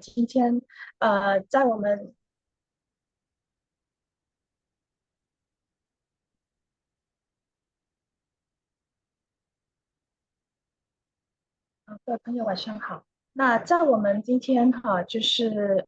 今天在我们各位朋友晚上好。那在我们今天就是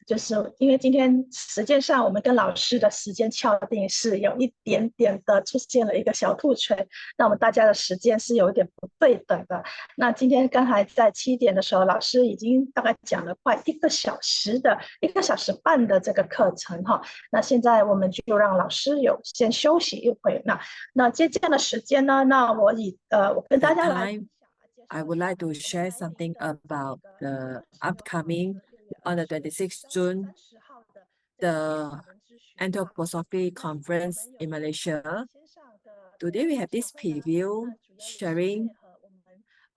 就是因为今天时间上我们跟老师的时间敲定是有一点点的出现了一个小突锤，那我们大家的时间是有一点不对等的。那今天刚才在7点的时候，老师已经大概讲了快1个小时半的这个课程哈。那现在我们就让老师先休息一会。那接下来的时间呢，那我跟大家来。I would like to share something about the upcoming on the 26th June, the Anthroposophy Conference in Malaysia. Today we have this preview sharing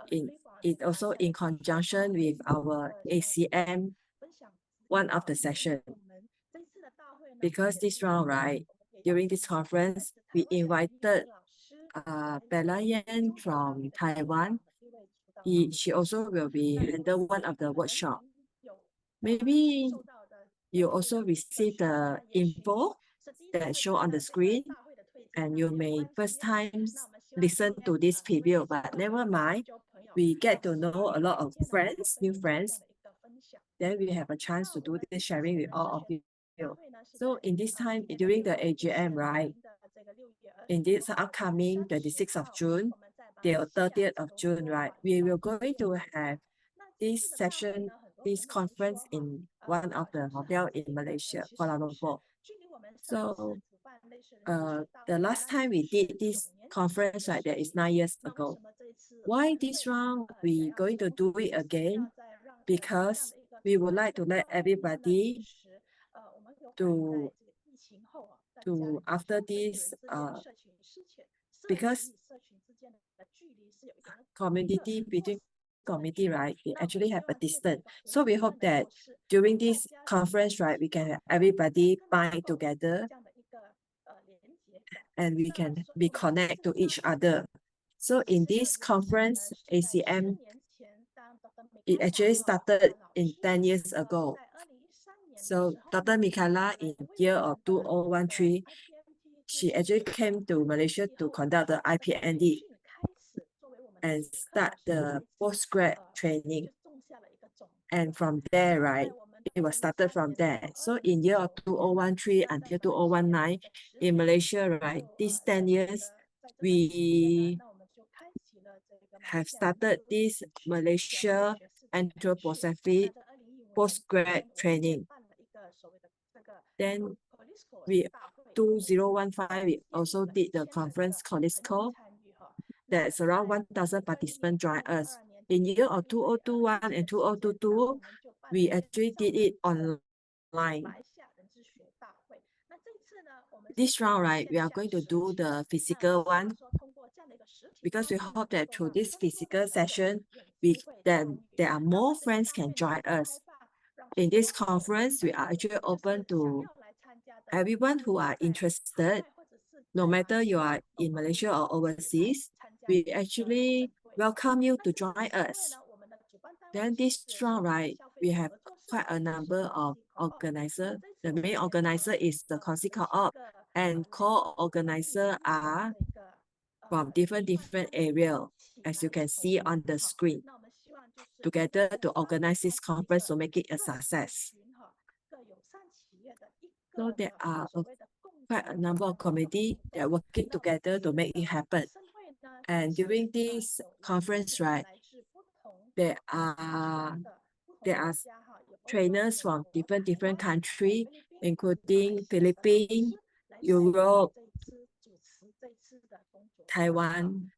it also in conjunction with our ACM, one of the session. Because this round, right, during this conference, we invited Belle from Taiwan. She also will be handle one of the workshop. Maybe you also receive the info that show on the screen, and you may first time listen to this preview, but never mind. We get to know a lot of friends, new friends. Then we have a chance to do this sharing with all of you. So in this time, during the AGM, right, in this upcoming 26th of June, till 30th of June, right, we will going to have this session, this conference in one of the hotel in Malaysia, Kuala Lumpur. So the last time we did this conference, right, that is 9 years ago. Why this round we going to do it again? Because we would like to let everybody to after this because community between committee, right, we actually have a distance. So we hope that during this conference, right, we can have everybody bind together and we can be connect to each other. So in this conference, ACM, it actually started in 10 years ago. So Dr. Mikala in year of 2013, she actually came to Malaysia to conduct the IPND and start the postgrad training. And from there, right, it was started from there. So in year of 2013 until 2019, in Malaysia, right, these 10 years, we have started this Malaysia Anthroposophy postgrad training. Then we 2015, we also did the conference Colisco. That's around 1,000 participants join us. In year of 2021 and 2022, we actually did it online. This round, right, we are going to do the physical one because we hope that through this physical session, there are more friends can join us. In this conference, we are actually open to everyone who are interested, no matter you are in Malaysia or overseas. We actually welcome you to join us. Then this round, right, we have quite a number of organizers. The main organizer is the Council Co-op, and co-organizers are from different areas, as you can see on the screen, together to organize this conference to make it a success. So there are quite a number of committees that are working together to make it happen. And during this conference, right, there are trainers from different countries, including Philippines, Europe, Taiwan,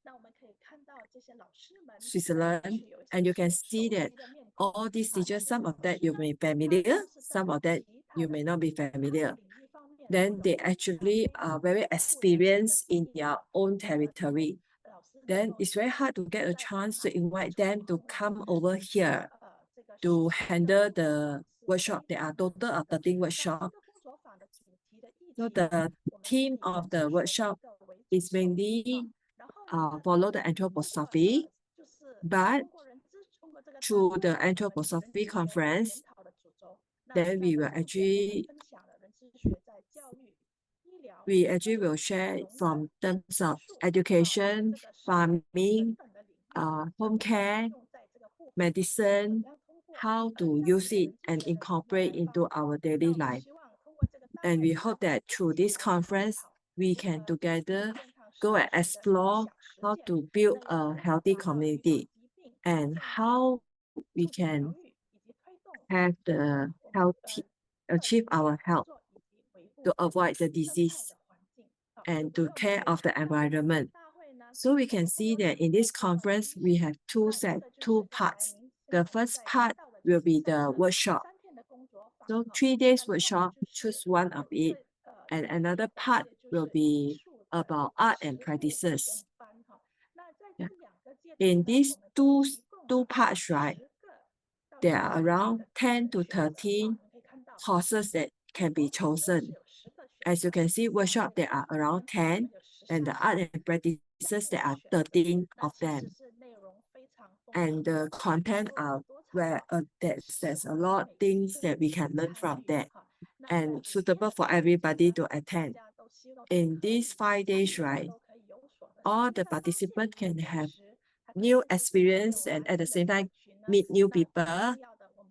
Switzerland, and you can see that all these teachers, some of that you may be familiar, some of that you may not be familiar. Then they actually are very experienced in their own territory. Then it's very hard to get a chance to invite them to come over here to handle the workshop. There are total of 13 workshops. So the theme of the workshop is mainly follow the anthroposophy, but through the anthroposophy conference, then we actually will share from terms of education, farming, home care, medicine, how to use it and incorporate into our daily life. And we hope that through this conference, we can together go and explore how to build a healthy community and how we can have the healthy, achieve our health to avoid the disease and to care of the environment. So we can see that in this conference, we have two parts. The first part will be the workshop. So 3 days workshop, choose one of it. And another part will be about art and practices. Yeah. In these two parts, right, there are around 10 to 13 courses that can be chosen. As you can see, workshop, there are around 10, and the art and practices, there are 13 of them. And the content are where there's a lot of things that we can learn from that and suitable for everybody to attend. In these 5 days, right, all the participants can have new experience and at the same time meet new people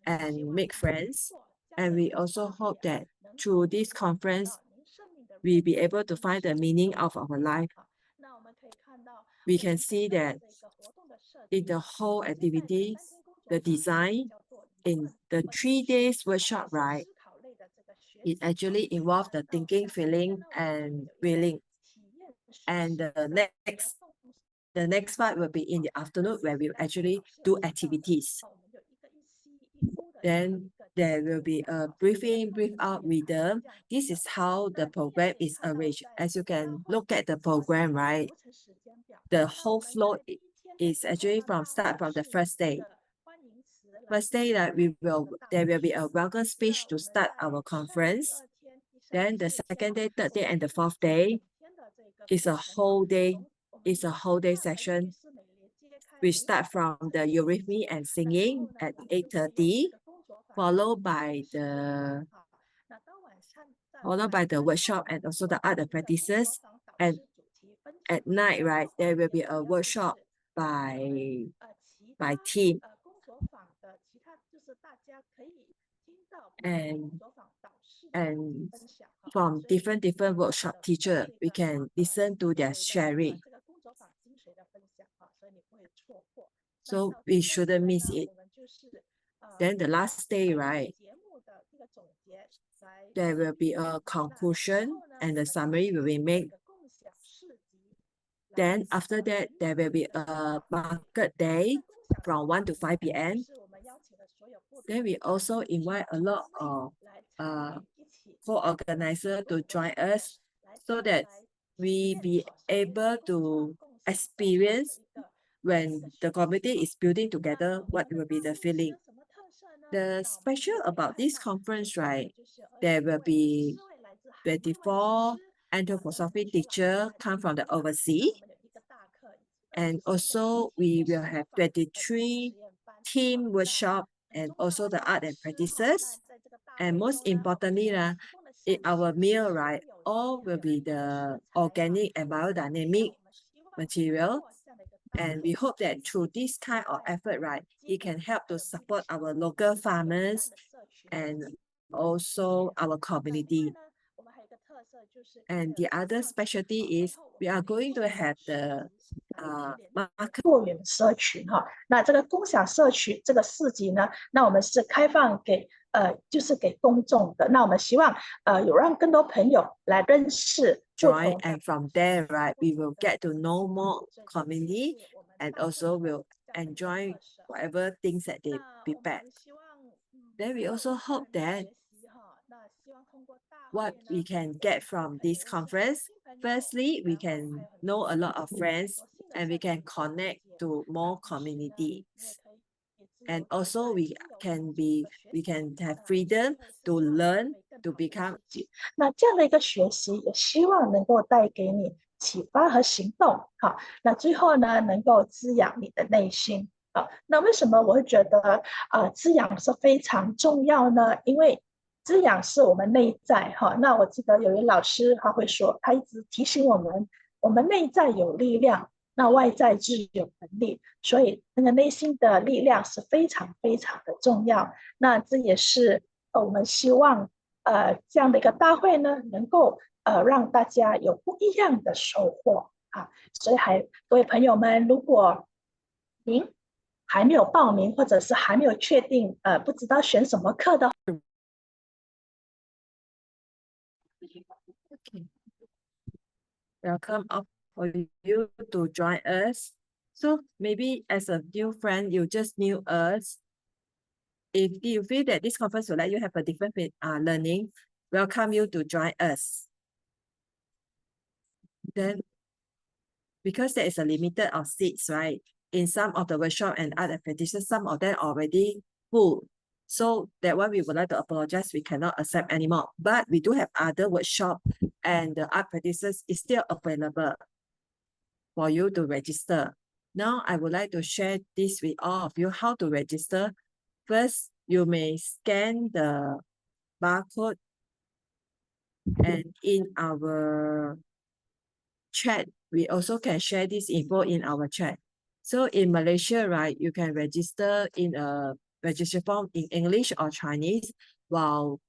and make friends. And we also hope that through this conference, we'll be able to find the meaning of our life. We can see that in the whole activity, the design in the 3 days workshop, right, it actually involves the thinking, feeling, and willing. And the next part will be in the afternoon where we actually do activities. Then there will be a brief out rhythm. This is how the program is arranged. As you can look at the program, right? The whole flow is actually start from the first day. First day that there will be a welcome speech to start our conference. Then the second day, third day, and the fourth day is a whole day. It's a whole day session. We start from the eurythmy and singing at 8:30, followed by the workshop and also the other practices. And at night, right, there will be a workshop by team. And from different workshop teacher, we can listen to their sharing. So we shouldn't miss it. Then the last day, right, there will be a conclusion and the summary will be made. Then after that, there will be a market day from 1 to 5 p.m. Then we also invite a lot of co-organizers to join us so that we be able to experience when the community is building together, what will be the feeling. The special about this conference, right, there will be 24 anthroposophy teachers come from the overseas. And also we will have 23 team workshop and also the art and practices. And most importantly, in our meal, right, all will be the organic and biodynamic material. And we hope that through this kind of effort, right, it can help to support our local farmers and also our community. And the other specialty is we are going to have the market 多元社群哈。那这个共享社区这个市集呢，那我们是开放给就是给公众的。那我们希望有让更多朋友来认识 join, and from there, right, we will get to know more community and also will enjoy whatever things that they prepare. Then we also hope that what we can get from this conference, firstly, we can know a lot of friends and we can connect to more communities. And also we can have freedom to learn, to become. 那这样的一个学习，也希望能够带给你启发和行动。好，那最后呢，能够滋养你的内心。好，那为什么我会觉得滋养是非常重要呢？因为滋养是我们内在哈。那我记得有一位老师他会说，他一直提醒我们，我们内在有力量，那外在自有能力，所以那个内心的力量是非常非常的重要。那这也是我们希望这样的一个大会呢，能够让大家有不一样的收获啊。所以各位朋友们，如果您还没有报名，或者是还没有确定，不知道选什么课的。Okay. Welcome up for you to join us. So maybe as a new friend, you just knew us. If you feel that this conference will let you have a different learning, welcome you to join us. Then, because there is a limited of seats, right? In some of the workshop and other apprentices, some of them already full. So that one we would like to apologize. We cannot accept anymore. But we do have other workshop and the art practices is still available for you to register. Now, I would like to share this with all of you, how to register. First, you may scan the barcode and in our chat, we also can share this info in our chat. So in Malaysia, right, you can register in a registration form in English or Chinese, while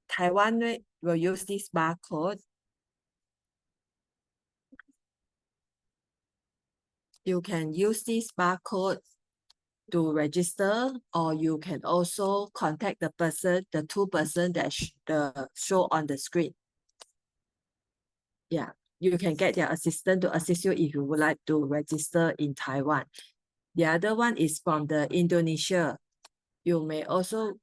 Taiwan will use this barcode. You can use this barcode to register, or you can also contact the person, the two person that the show on the screen. Yeah, you can get their assistant to assist you if you would like to register in Taiwan. The other one is from the Indonesia. You may also,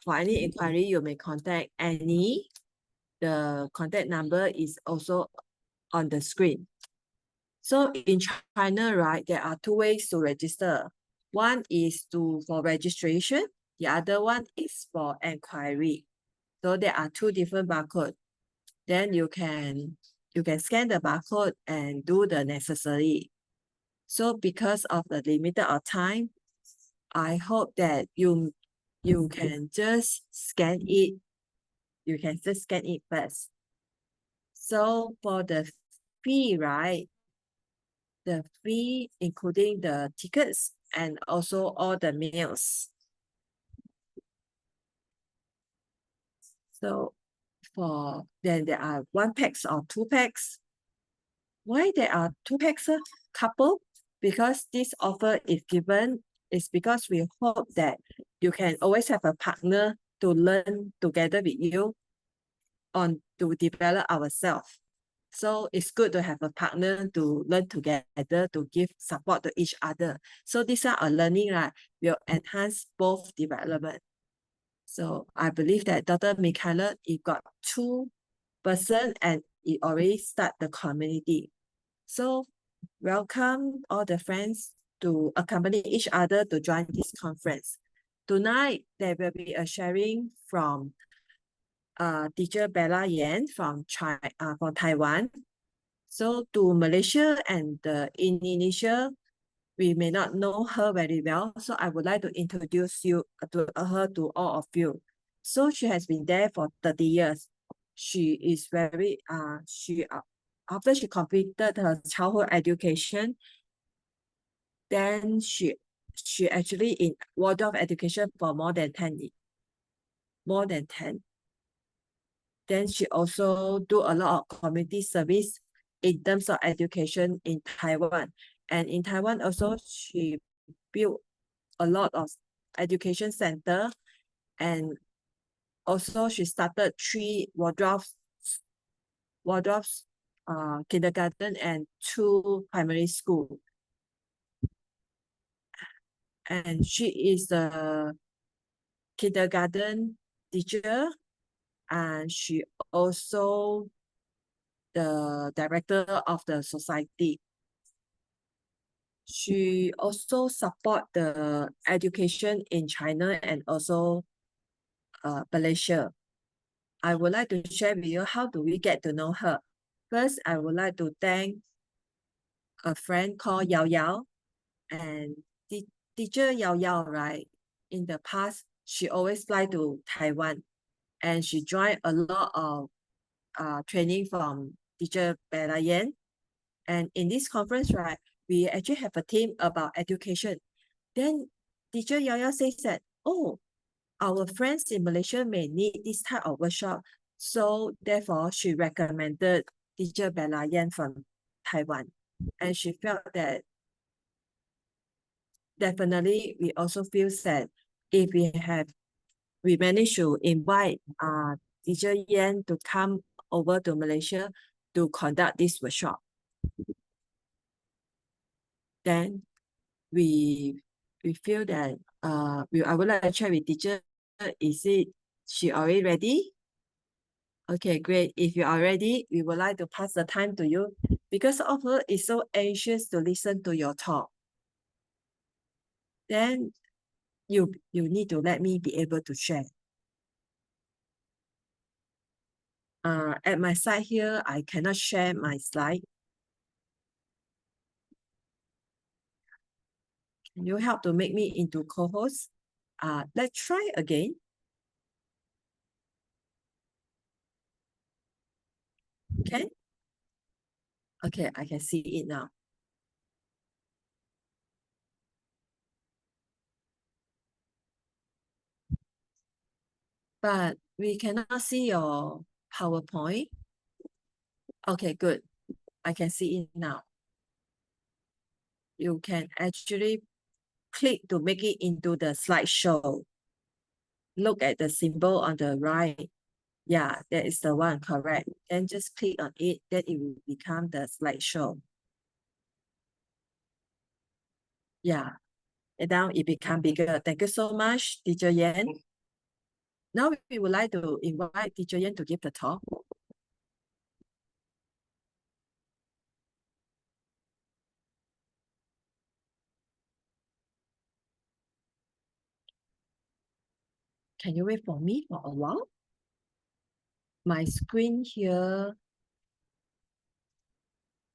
for any inquiry, you may contact Annie. The contact number is also on the screen. So in China, right, there are two ways to register. One is for registration. The other one is for inquiry. So there are two different barcodes. Then you can scan the barcode and do the necessary. So because of the limited of time, I hope that you can just scan it. You can just scan it first. So for the fee, right? The fee including the tickets and also all the meals. So then there are 1 packs or 2 packs. Why there are 2 packs couple? Because this offer is given is because we hope that you can always have a partner to learn together with you to develop ourselves. So it's good to have a partner to learn together, to give support to each other. So this are a learning, right, will enhance both development. So I believe that Dr. Michaela, it got 2 person and it already start the community. So welcome all the friends to accompany each other to join this conference. Tonight, there will be a sharing from teacher Bella Yan from Taiwan. So to Malaysia and Indonesia, we may not know her very well. So I would like to introduce you to her to all of you. So she has been there for 30 years. She is very after she completed her childhood education, then she actually in Waldorf education for more than 10 years. More than 10. Then she also do a lot of community service in terms of education in Taiwan. And in Taiwan also, she built a lot of education center, and also she started 3 Waldorf's kindergarten and 2 primary school. And she is the kindergarten teacher, and she also the director of the society. She also support the education in China and also Malaysia. I would like to share with you how do we get to know her. First, I would like to thank a friend called Yao Yao. And the teacher Yao Yao, right? In the past, she always fly to Taiwan, and she joined a lot of training from teacher Belle. And in this conference, right, we actually have a theme about education. Then teacher Yao Yao says that, oh, our friends in Malaysia may need this type of workshop. So therefore, she recommended teacher Bella Yan from Taiwan. And she felt that definitely we also feel that if we manage to invite teacher Yan to come over to Malaysia to conduct this workshop, then we feel that I would like to check with teacher, is it she already ready? Okay, great. If you are ready, we would like to pass the time to you because of her is so anxious to listen to your talk. Then you need to let me be able to share. At my side here, I cannot share my slide. Can you help to make me into co-host? Let's try again. Okay. Okay, I can see it now. But we cannot see your PowerPoint. Okay, good. I can see it now. You can actually click to make it into the slideshow. Look at the symbol on the right. Yeah, that is the one, correct. Then just click on it, then it will become the slideshow. Yeah, and now it become bigger. Thank you so much, Teacher Yan. Now we would like to invite Teacher Yan to give the talk. Can you wait for me for a while? My screen here,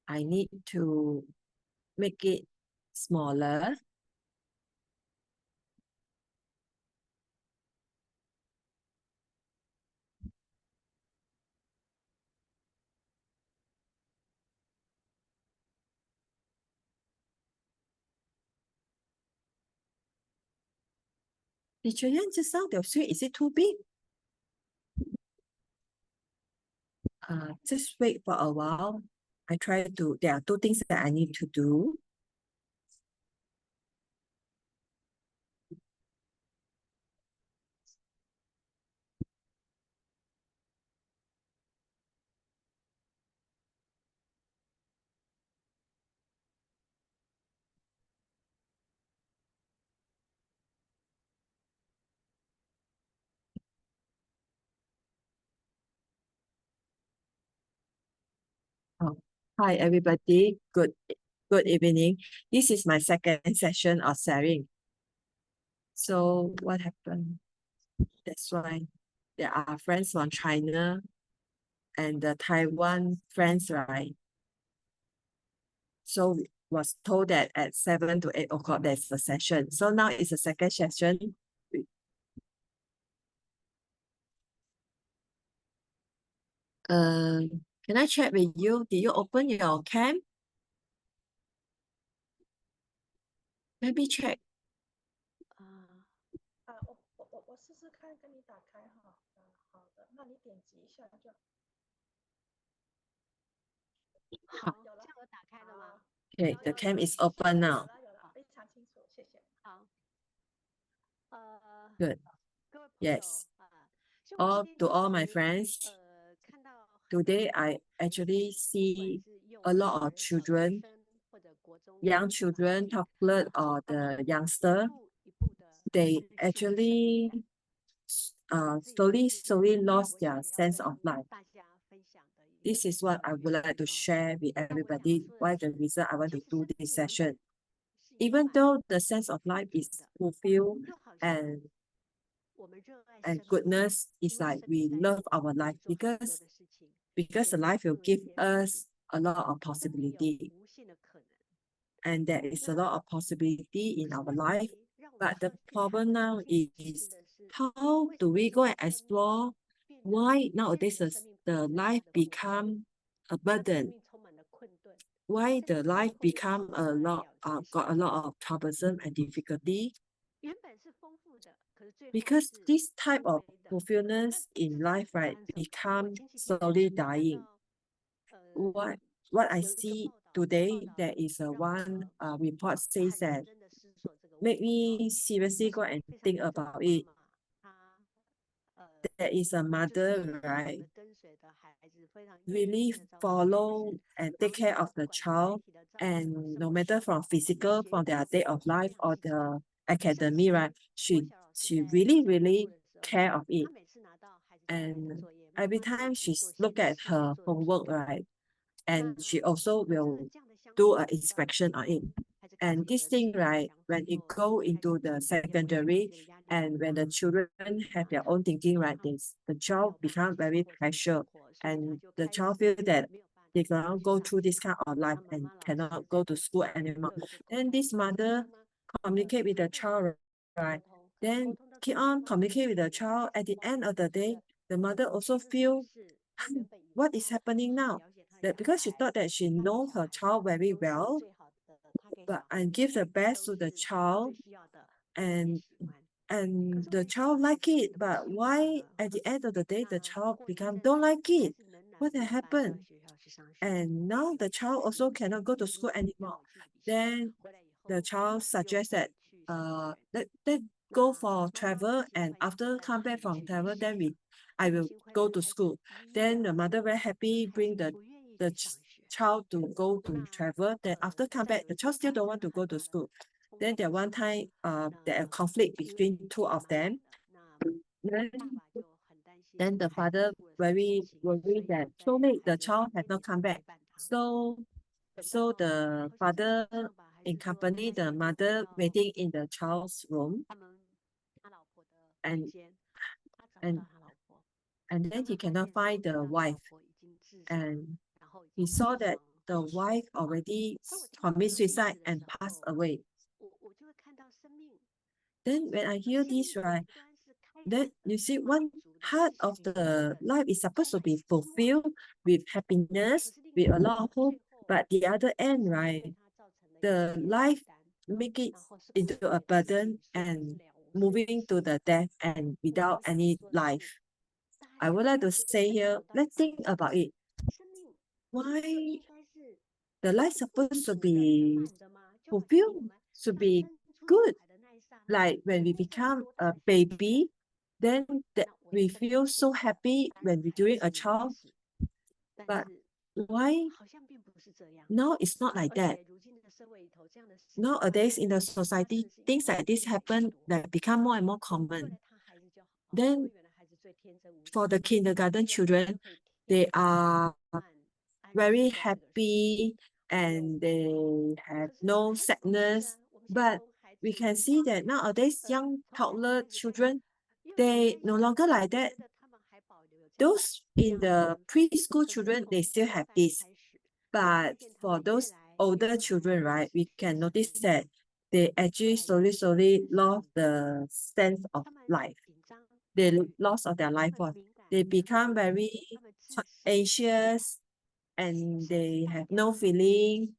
I need to make it smaller. Teacher Yan, just now the screen, is it too big? Just wait for a while. I try to, there are two things that I need to do. Oh, hi, everybody. Good evening. This is my second session of sharing. So what happened? That's why there are friends from China and the Taiwan friends, right? So was told that at 7 to 8 o'clock there's a session. So now it's a second session. Can I check with you? Did you open your cam? Maybe check. 我试试看跟你打开哈。好的，那你点击一下就。好，有了，这样有打开了吗？ Okay, the cam is open now. 有了，非常清楚，谢谢。好，Good. Yes. All to all my friends. Today I actually see a lot of children, young children, toddler or the youngster. They actually slowly lost their sense of life. This is what I would like to share with everybody, why the reason I want to do this session. Even though the sense of life is fulfilled and goodness is like we love our life because the life will give us a lot of possibility. and there is a lot of possibility in our life. But the problem now is how do we go and explore why nowadays the life become a burden? Why the life become got a lot of troublesome and difficulty? Because this type of fulfillment in life, right, become slowly dying. What I see today, there is a one report says that make me seriously go and think about it. There is a mother, right, really follow and take care of the child, and no matter from physical, from their day of life or the academy, right, she really care of it. And every time she look at her homework, right, and she also will do an inspection on it. And this thing, right, when it go into the secondary and when the children have their own thinking, right, the child become very pressure, and the child feel that they cannot go through this kind of life and cannot go to school anymore. Then this mother communicate with the child, right? Then keep on communicate with the child. At the end of the day, the mother also feel what is happening now. That because she thought that she know her child very well, but and give the best to the child, and the child like it, but why at the end of the day the child become don't like it? What had happened? And now the child also cannot go to school anymore. Then the child suggests that let go for travel, and after come back from travel, then I will go to school. Then the mother very happy bring the child to go to travel. Then after come back, the child still don't want to go to school. Then there one time there a conflict between two of them. Then, then the father very worried that so late the child has not come back. So the father in company the mother waiting in the child's room, and and and then he cannot find the wife, and he saw that the wife already commit suicide and passed away. Then when I hear this, right, then you see one part of the life is supposed to be fulfilled with happiness, with a lot of hope, but the other end, right, the life make it into a burden and moving to the death and without any life. I would like to say here, let's think about it. Why the life supposed to be fulfilled, should be good. Like when we become a baby, then that we feel so happy when we're doing a child. But why now it's not like that? Nowadays in the society, things like this happen that become more and more common. Then for the kindergarten children, they are very happy and they have no sadness. But we can see that nowadays young toddler children, they no longer like that. Those in the preschool children, they still have this. But for those older children, right, we can notice that they actually slowly lost the sense of life. They lost of their life force. They become very anxious and they have no feeling.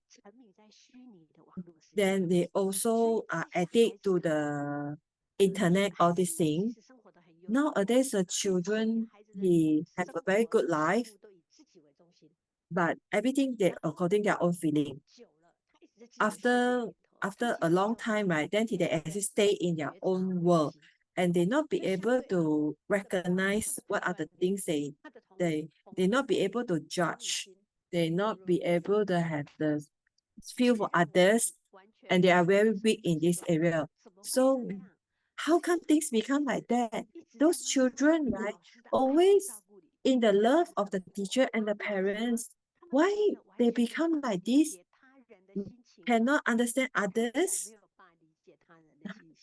Then they also are addicted to the internet, all these things. Nowadays, the children, they have a very good life, but everything they according their own feeling. After a long time, right, then they actually stay in their own world, and they not be able to recognize what are the things they not be able to judge, they not be able to have the feel for others, and they are very weak in this area. So how come things become like that? Those children, right, always in the love of the teacher and the parents. Why they become like this? Cannot understand others?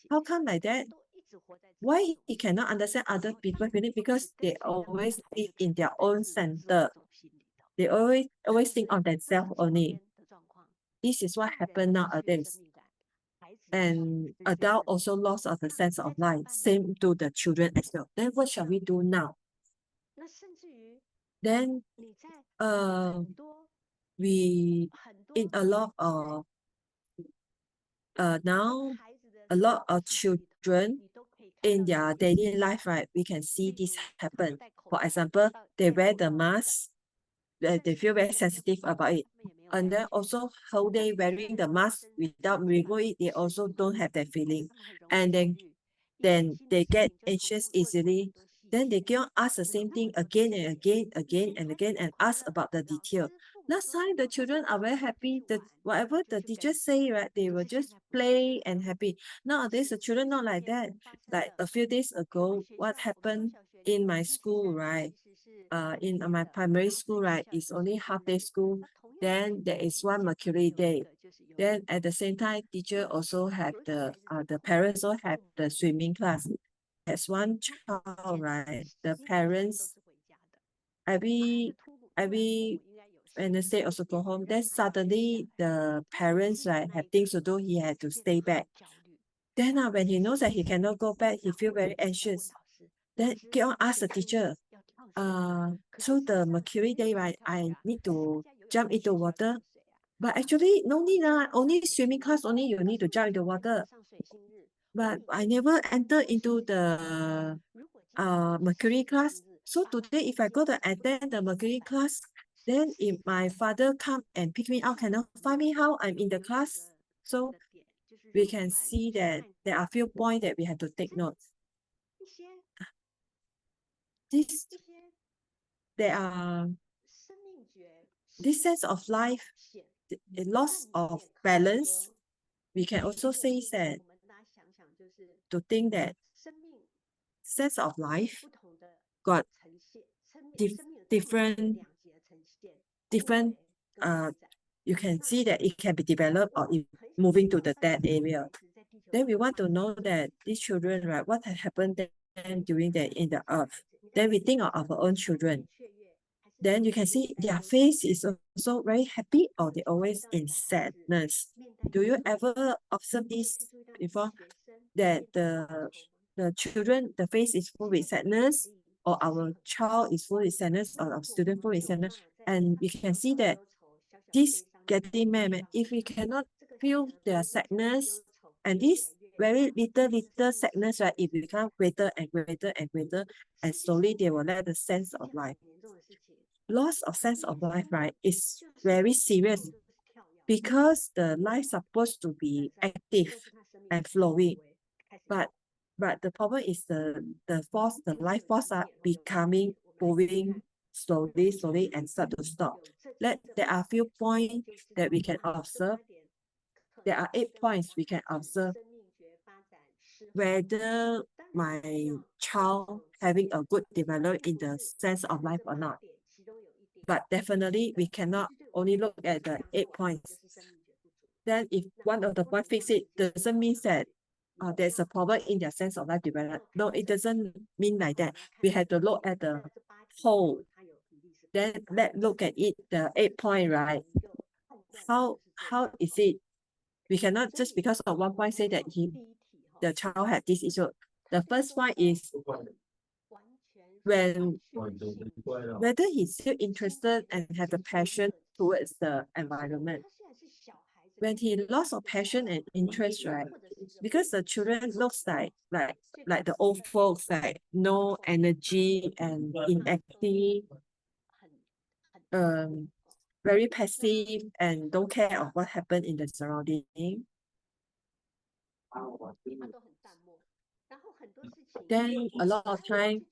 How come like that? Why he cannot understand other people feeling? Because they always live in their own center. They always think of themselves only. This is what happened nowadays. And adult also lost of the sense of life. Same to the children as well. Then what shall we do now? Then we in a lot of now a lot of children in their daily life, right? We can see this happen. For example, they wear the mask, they feel very sensitive about it. And then also how they wearing the mask without remove it, they also don't have that feeling. And then they get anxious easily. Then they can ask the same thing again and again and ask about the detail. Last time the children are very happy that whatever the teacher say, right, they will just play and happy. Nowadays the children not like that. Like a few days ago, what happened in my school, right? In my primary school, right, it's only half day school. Then there is one Mercury Day. Then at the same time, teacher also have the parents also have the swimming class. As one child, right, the parents every Wednesday also go home. Then suddenly the parents, right, have things to do. He had to stay back. Then when he knows that he cannot go back, he feel very anxious. Then keep on ask the teacher, so the Mercury Day, right, I need to jump into water. But actually, no need only swimming class, only you need to jump into water. But I never enter into the Mercury class. So today, if I go to attend the Mercury class, then if my father come and pick me up, cannot find me how I'm in the class. So we can see that there are few points that we have to take note. This there are this sense of life, the loss of balance. We can also say that to think that sense of life got dif different you can see that it can be developed or moving to the dead area. Then we want to know that these children, right, what had happened then during the in the earth. Then we think of our own children. Then you can see their face is also very happy or they always in sadness. Do you ever observe this before? That the children, the face is full with sadness, or our child is full with sadness, or our student full with sadness. And we can see that this getting mad, if we cannot feel their sadness, and this very little sadness, right, it will become greater and greater and greater, and slowly they will let the sense of life. Loss of sense of life, right, is very serious because the life supposed to be active and flowing. But the problem is the life force are becoming moving slowly and start to stop. There are few points that we can observe. There are 8 points we can observe whether my child having a good development in the sense of life or not. But definitely we cannot only look at the 8 points. Then if one of the points fix it, doesn't mean that there's a problem in their sense of life development. No, it doesn't mean like that. We have to look at the whole. Then let's look at it, the 8 point, right? How is it? We cannot just because of one point say that the child had this issue. The first one is whether he's still interested and have the passion towards the environment. When he lost of passion and interest, right? Because the children looks like the old folks, like no energy and inactive, very passive and don't care of what happened in the surrounding. Then a lot of time,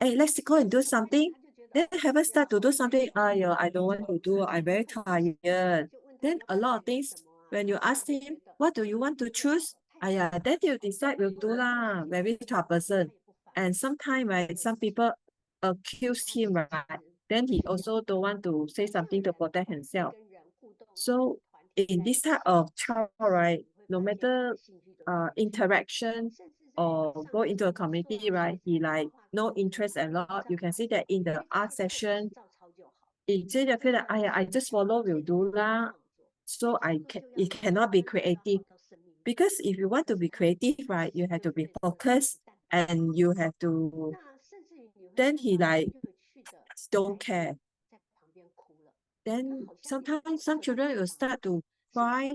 hey, let's go and do something. Then haven't start to do something. I don't want to do. I'm very tired. Then a lot of things. When you ask him, what do you want to choose? Then you decide will do lah. Very troublesome. And sometimes, right, some people accuse him, right? Then he also don't want to say something to protect himself. So in this type of child, right, no matter interaction or go into a community, right, he like no interest a lot. You can see that in the art session, it just feel that I just follow will do lah. So it cannot be creative. Because if you want to be creative, right, you have to be focused and you have to, then he like don't care. Then sometimes some children will start to cry.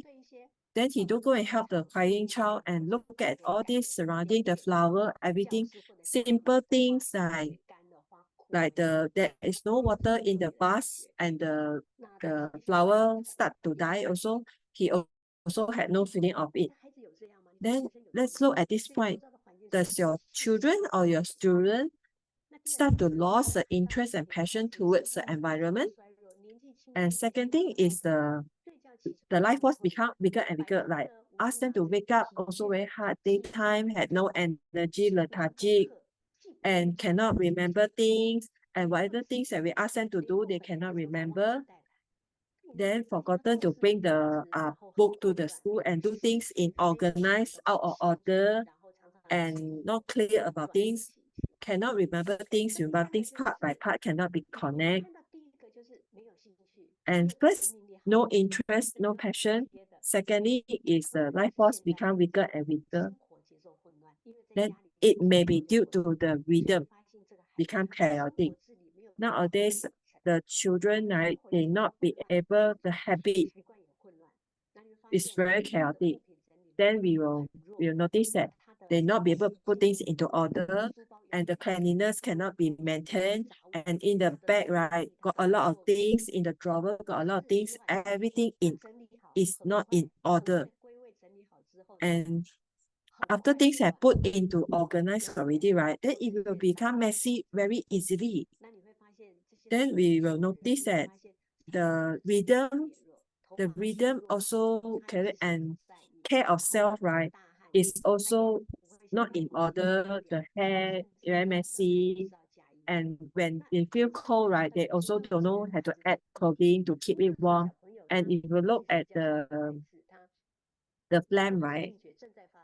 Then he don't go and help the crying child and look at all this surrounding the flower, everything, simple things like there is no water in the vase and the flower start to die also. He also had no feeling of it. Then let's look at this point. Does your children or your student start to lose the interest and passion towards the environment? And second thing is the life force become bigger and bigger. Like ask them to wake up also very hard. Daytime had no energy, lethargic, and cannot remember things. And whatever things that we ask them to do, they cannot remember. Then forgotten to bring the book to the school and do things in organized out of order and not clear about things, cannot remember things part by part, cannot be connect. And first, no interest, no passion. Secondly, is the life force become weaker and weaker. Then it may be due to the rhythm become chaotic. Nowadays, the children, right, they not be able, the habit is very chaotic. Then we'll notice that they not be able to put things into order and the cleanliness cannot be maintained. And in the bag, right, got a lot of things in the drawer, got a lot of things, everything is not in order. And after things have put into organized already, right, then it will become messy very easily. Then we will notice that the rhythm also carry and care of self, right, is also not in order. The hair very messy, and when they feel cold, right, they also don't know how to add clothing to keep it warm. And if you look at the flame, right,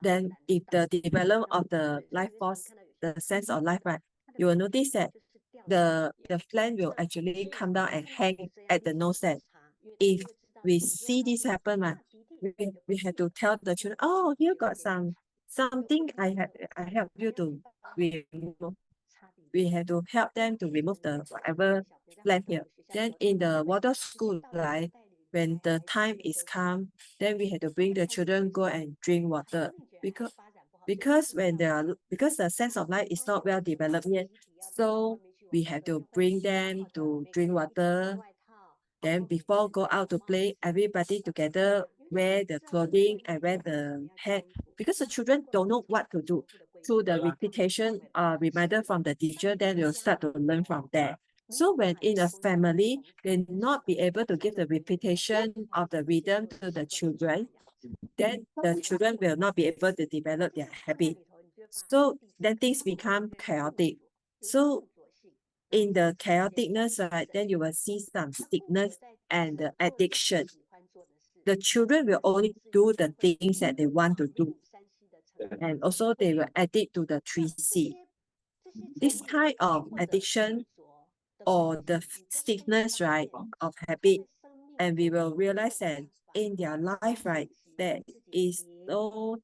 then if the development of the life force, the sense of life, right, you will notice that the flame will actually come down and hang at the nose. That if we see this happen, we have to tell the children, oh, here got something I help you to remove. We have to help them to remove the whatever flame here. Then in the water school, right, when the time is come, then we have to bring the children go and drink water because when they are because the sense of life is not well developed yet, so we have to bring them to drink water. Then before go out to play, everybody together wear the clothing and wear the hat because the children don't know what to do. Through the repetition, reminder from the teacher, then they'll start to learn from there. So when in a family, they not be able to give the repetition of the rhythm to the children, then the children will not be able to develop their habit. So then things become chaotic. So in the chaoticness, right, then you will see some sickness and the addiction. The children will only do the things that they want to do. And also they will addict to the 3C. This kind of addiction or the stiffness, right, of habit, and we will realize that in their life, right, there is no,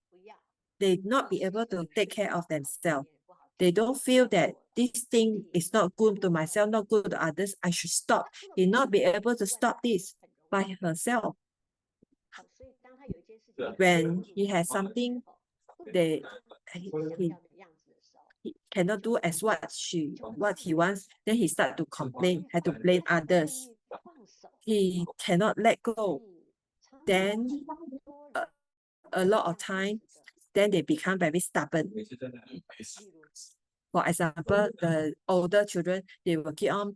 they not be able to take care of themselves. They don't feel that this thing is not good to myself, not good to others, I should stop. He not be able to stop this by herself. When he has something they he cannot do as what he wants, then he start to complain, had to blame others. He cannot let go. Then a lot of time, then they become very stubborn. For example, the older children, they will keep on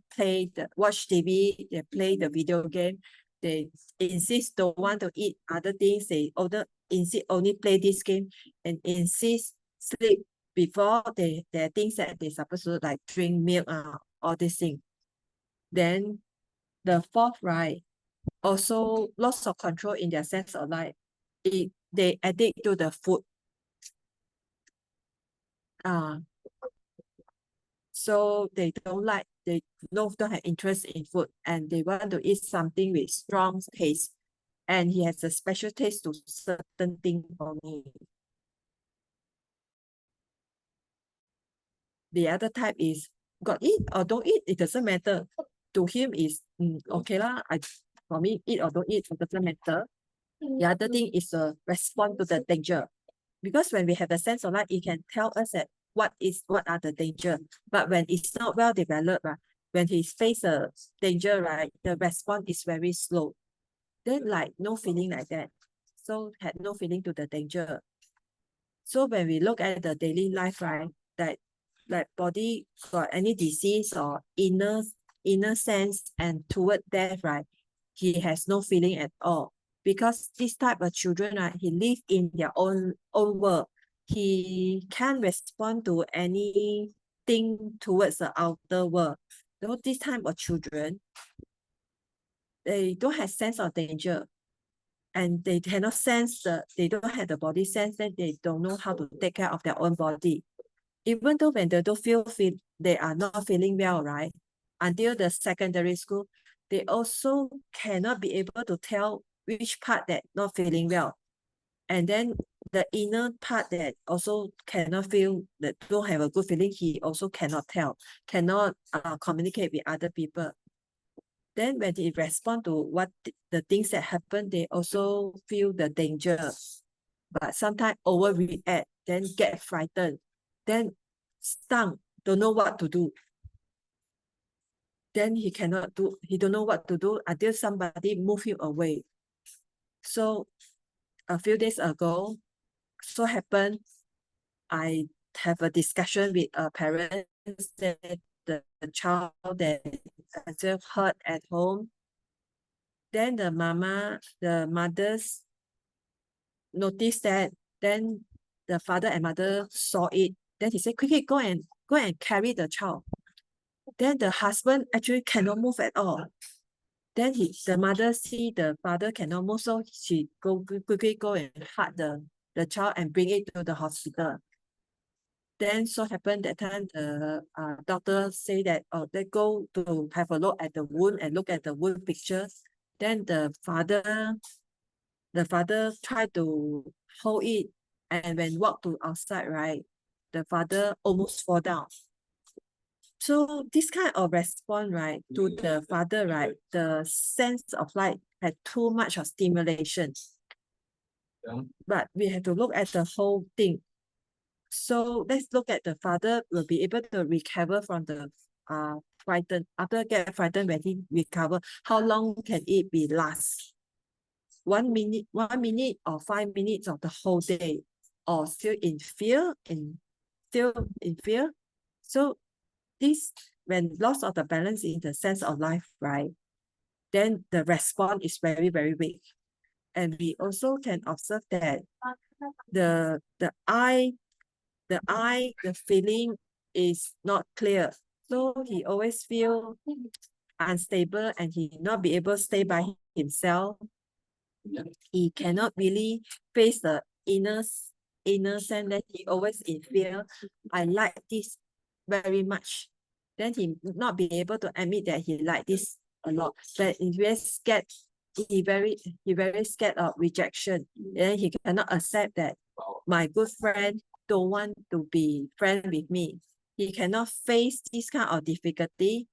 watch TV, they play the video game, they insist don't want to eat other things, they insist only play this game and insist sleep before there are things that they're supposed to like drink milk, all these things. Then the fourth, right, also loss of control in their sense of life. They addict to the food. So they don't have interest in food and they want to eat something with strong taste. and he has a special taste to certain things for me. The other type is got eat or don't eat, it doesn't matter. To him is okay lah. For me, eat or don't eat, it doesn't matter. The other thing is a respond to the danger. Because when we have a sense of life, it can tell us that what are the danger. But when it's not well developed, when he face a danger, right, the response is very slow. Then like no feeling like that. So had no feeling to the danger. So when we look at the daily life, right, that like body got any disease or inner sense and toward death, right, he has no feeling at all. Because this type of children, right, he live in their own world. He can't respond to anything towards the outer world. So this type of children, they don't have sense of danger. And they cannot sense they don't have the body sense, then they don't know how to take care of their own body. Even though when they don't feel they are not feeling well, right? Until the secondary school, they also cannot be able to tell which part that not feeling well. And then the inner part that also cannot feel, that don't have a good feeling, he also cannot tell, cannot communicate with other people. Then when they respond to what the things that happen, they also feel the danger. But sometimes overreact, then get frightened, then stung, don't know what to do. Then he don't know what to do until somebody move him away. So a few days ago, so happened, I have a discussion with a parent that the child that just hurt at home. Then the mothers noticed that. Then the father and mother saw it. Then he said, quickly go and carry the child. Then the husband actually cannot move at all. Then the mother see the father cannot move, so she quickly go and hug the child and bring it to the hospital. Then so happened that time the doctor say that, oh, they go to have a look at the wound and look at the wound pictures. Then the father tried to hold it, and when walk to outside, right, the father almost fall down. So this kind of response, right, to the father, right, the sense of life had too much of stimulation. Yeah. But we have to look at the whole thing. So let's look at the father will be able to recover from the frightened. After get frightened, when he recover, how long can it be last? 1 minute or 5 minutes of the whole day, or still in fear, So this, when loss of the balance in the sense of life, right, then the response is very, very weak. And we also can observe that the feeling is not clear. So he always feel unstable and he not be able to stay by himself. He cannot really face the inner sense that he always in fear. I like this very much. Then he not be able to admit that he like this a lot. But he very scared. He very scared of rejection. And he cannot accept that my good friend don't want to be friend with me. He cannot face this kind of difficulty.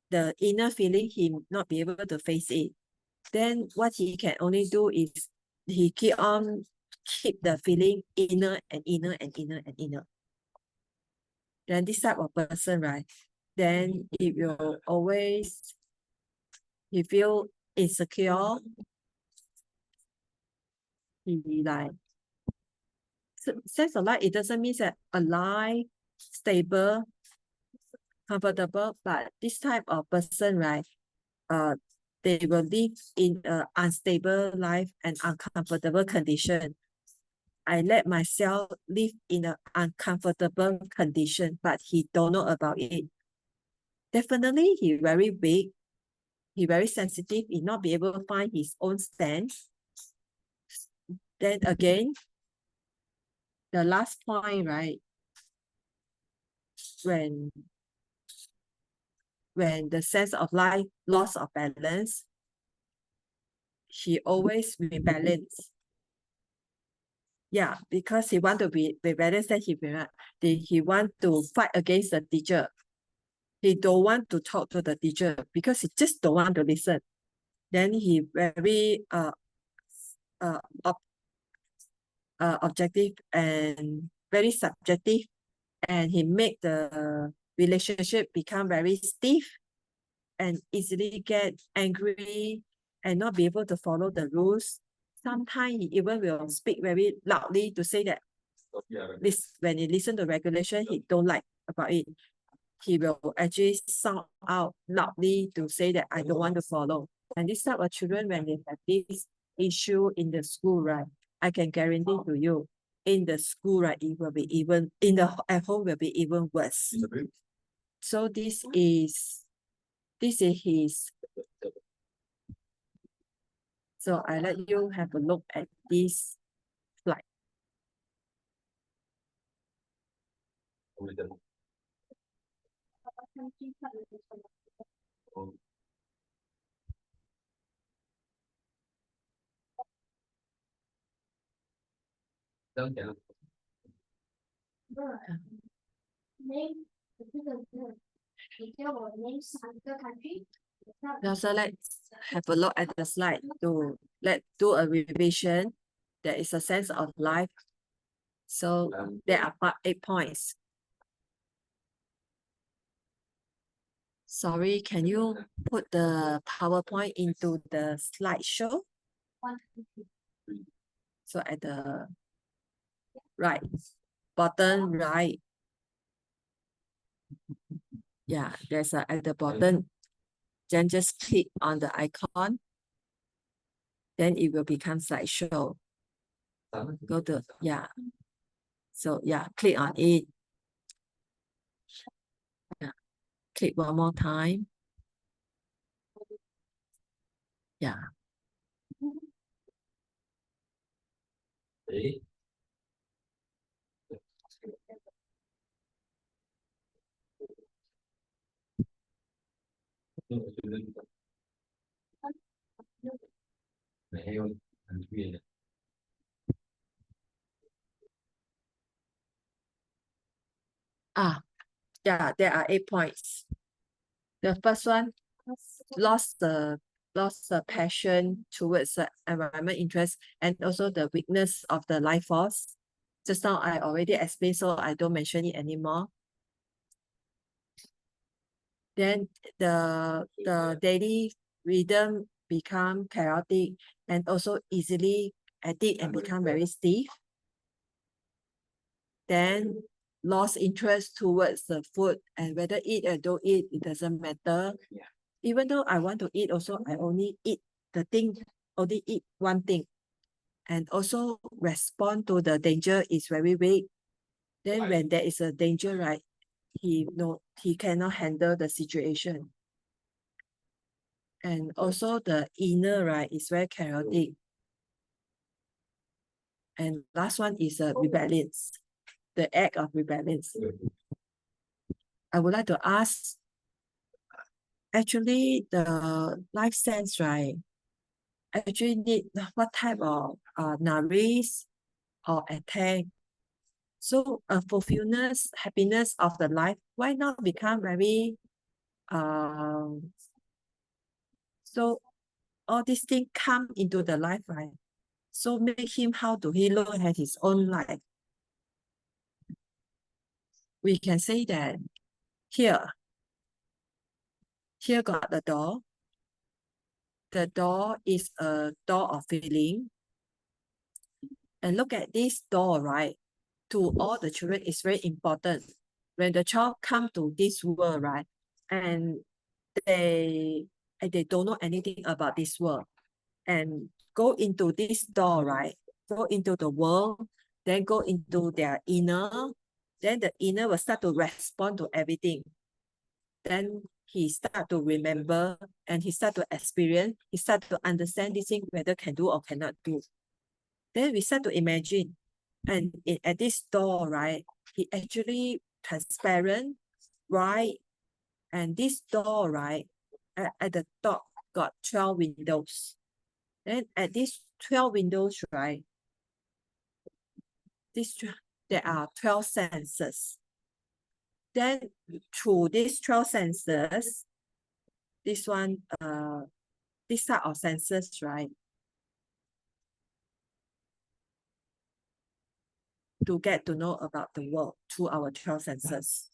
The inner feeling, he not be able to face it. Then what he can only do is he keep the feeling inner and inner and inner and inner. Then this type of person, right, then it will always, he feel insecure. He like, sense of life, it doesn't mean that alive, stable, comfortable, but this type of person, right, they will live in an unstable life and uncomfortable condition. I let myself live in an uncomfortable condition, but he don't know about it. Definitely, he very weak. He very sensitive. He not be able to find his own stance. Then again, the last point, right? When the sense of life, loss of balance, he always rebalance. Yeah, because he want to be rebellious, then he want to fight against the teacher. He don't want to talk to the teacher because he just don't want to listen. Then he very objective and very subjective, and he make the relationship become very stiff and easily get angry and not be able to follow the rules. Sometimes he even will speak very loudly to say that this when he listen to regulation, he don't like about it. He will actually sound out loudly to say that I don't want to follow. And this type of children, when they have this issue in the school, right, I can guarantee to you, in the school, right, it will be even, at home will be even worse. So this is his. So I let you have a look at this slide. Now, so let's have a look at the slide to do a revision. There is a sense of life. So there are 8 points. Sorry, can you put the PowerPoint into the slideshow? So at the right, bottom right. Yeah, there's at the bottom. Then just click on the icon. Then it will become slideshow. Go to, yeah. So yeah, click on it. Yeah, click one more time. Yeah. Yeah, there are 8 points. The first one, lost the passion towards the environment interest and also the weakness of the life force. Just now I already explained, so I don't mention it anymore. Then the daily rhythm become chaotic and also easily addict and become very stiff. Then lost interest towards the food, and whether eat or don't eat, it doesn't matter. Even though I want to eat also, I only eat only eat one thing. And also respond to the danger is very weak. Then when there is a danger, right, he cannot handle the situation. And also the inner, right, is very chaotic. And last one is a rebellions, the act of rebellions. I would like to ask, actually the life sense, right, actually need what type of nourish or attack. So fulfillment, happiness of the life, why not become very so all these things come into the life, right? So make him, how do he look at his own life? We can say that here got the door. The door is a door of feeling. And look at this door, right? To all the children, it's very important. When the child come to this world, right? And they don't know anything about this world. And go into this door, right? Go into the world, then go into their inner. Then the inner will start to respond to everything. Then he start to remember and he start to experience, he start to understand this thing, whether can do or cannot do. Then we start to imagine, and at this door, right, he actually transparent, right? And this door, right, at the top got 12 windows. Then at these 12 windows, right, there are 12 senses. Then through these 12 senses, this type of senses, right, to get to know about the world through our 12 senses.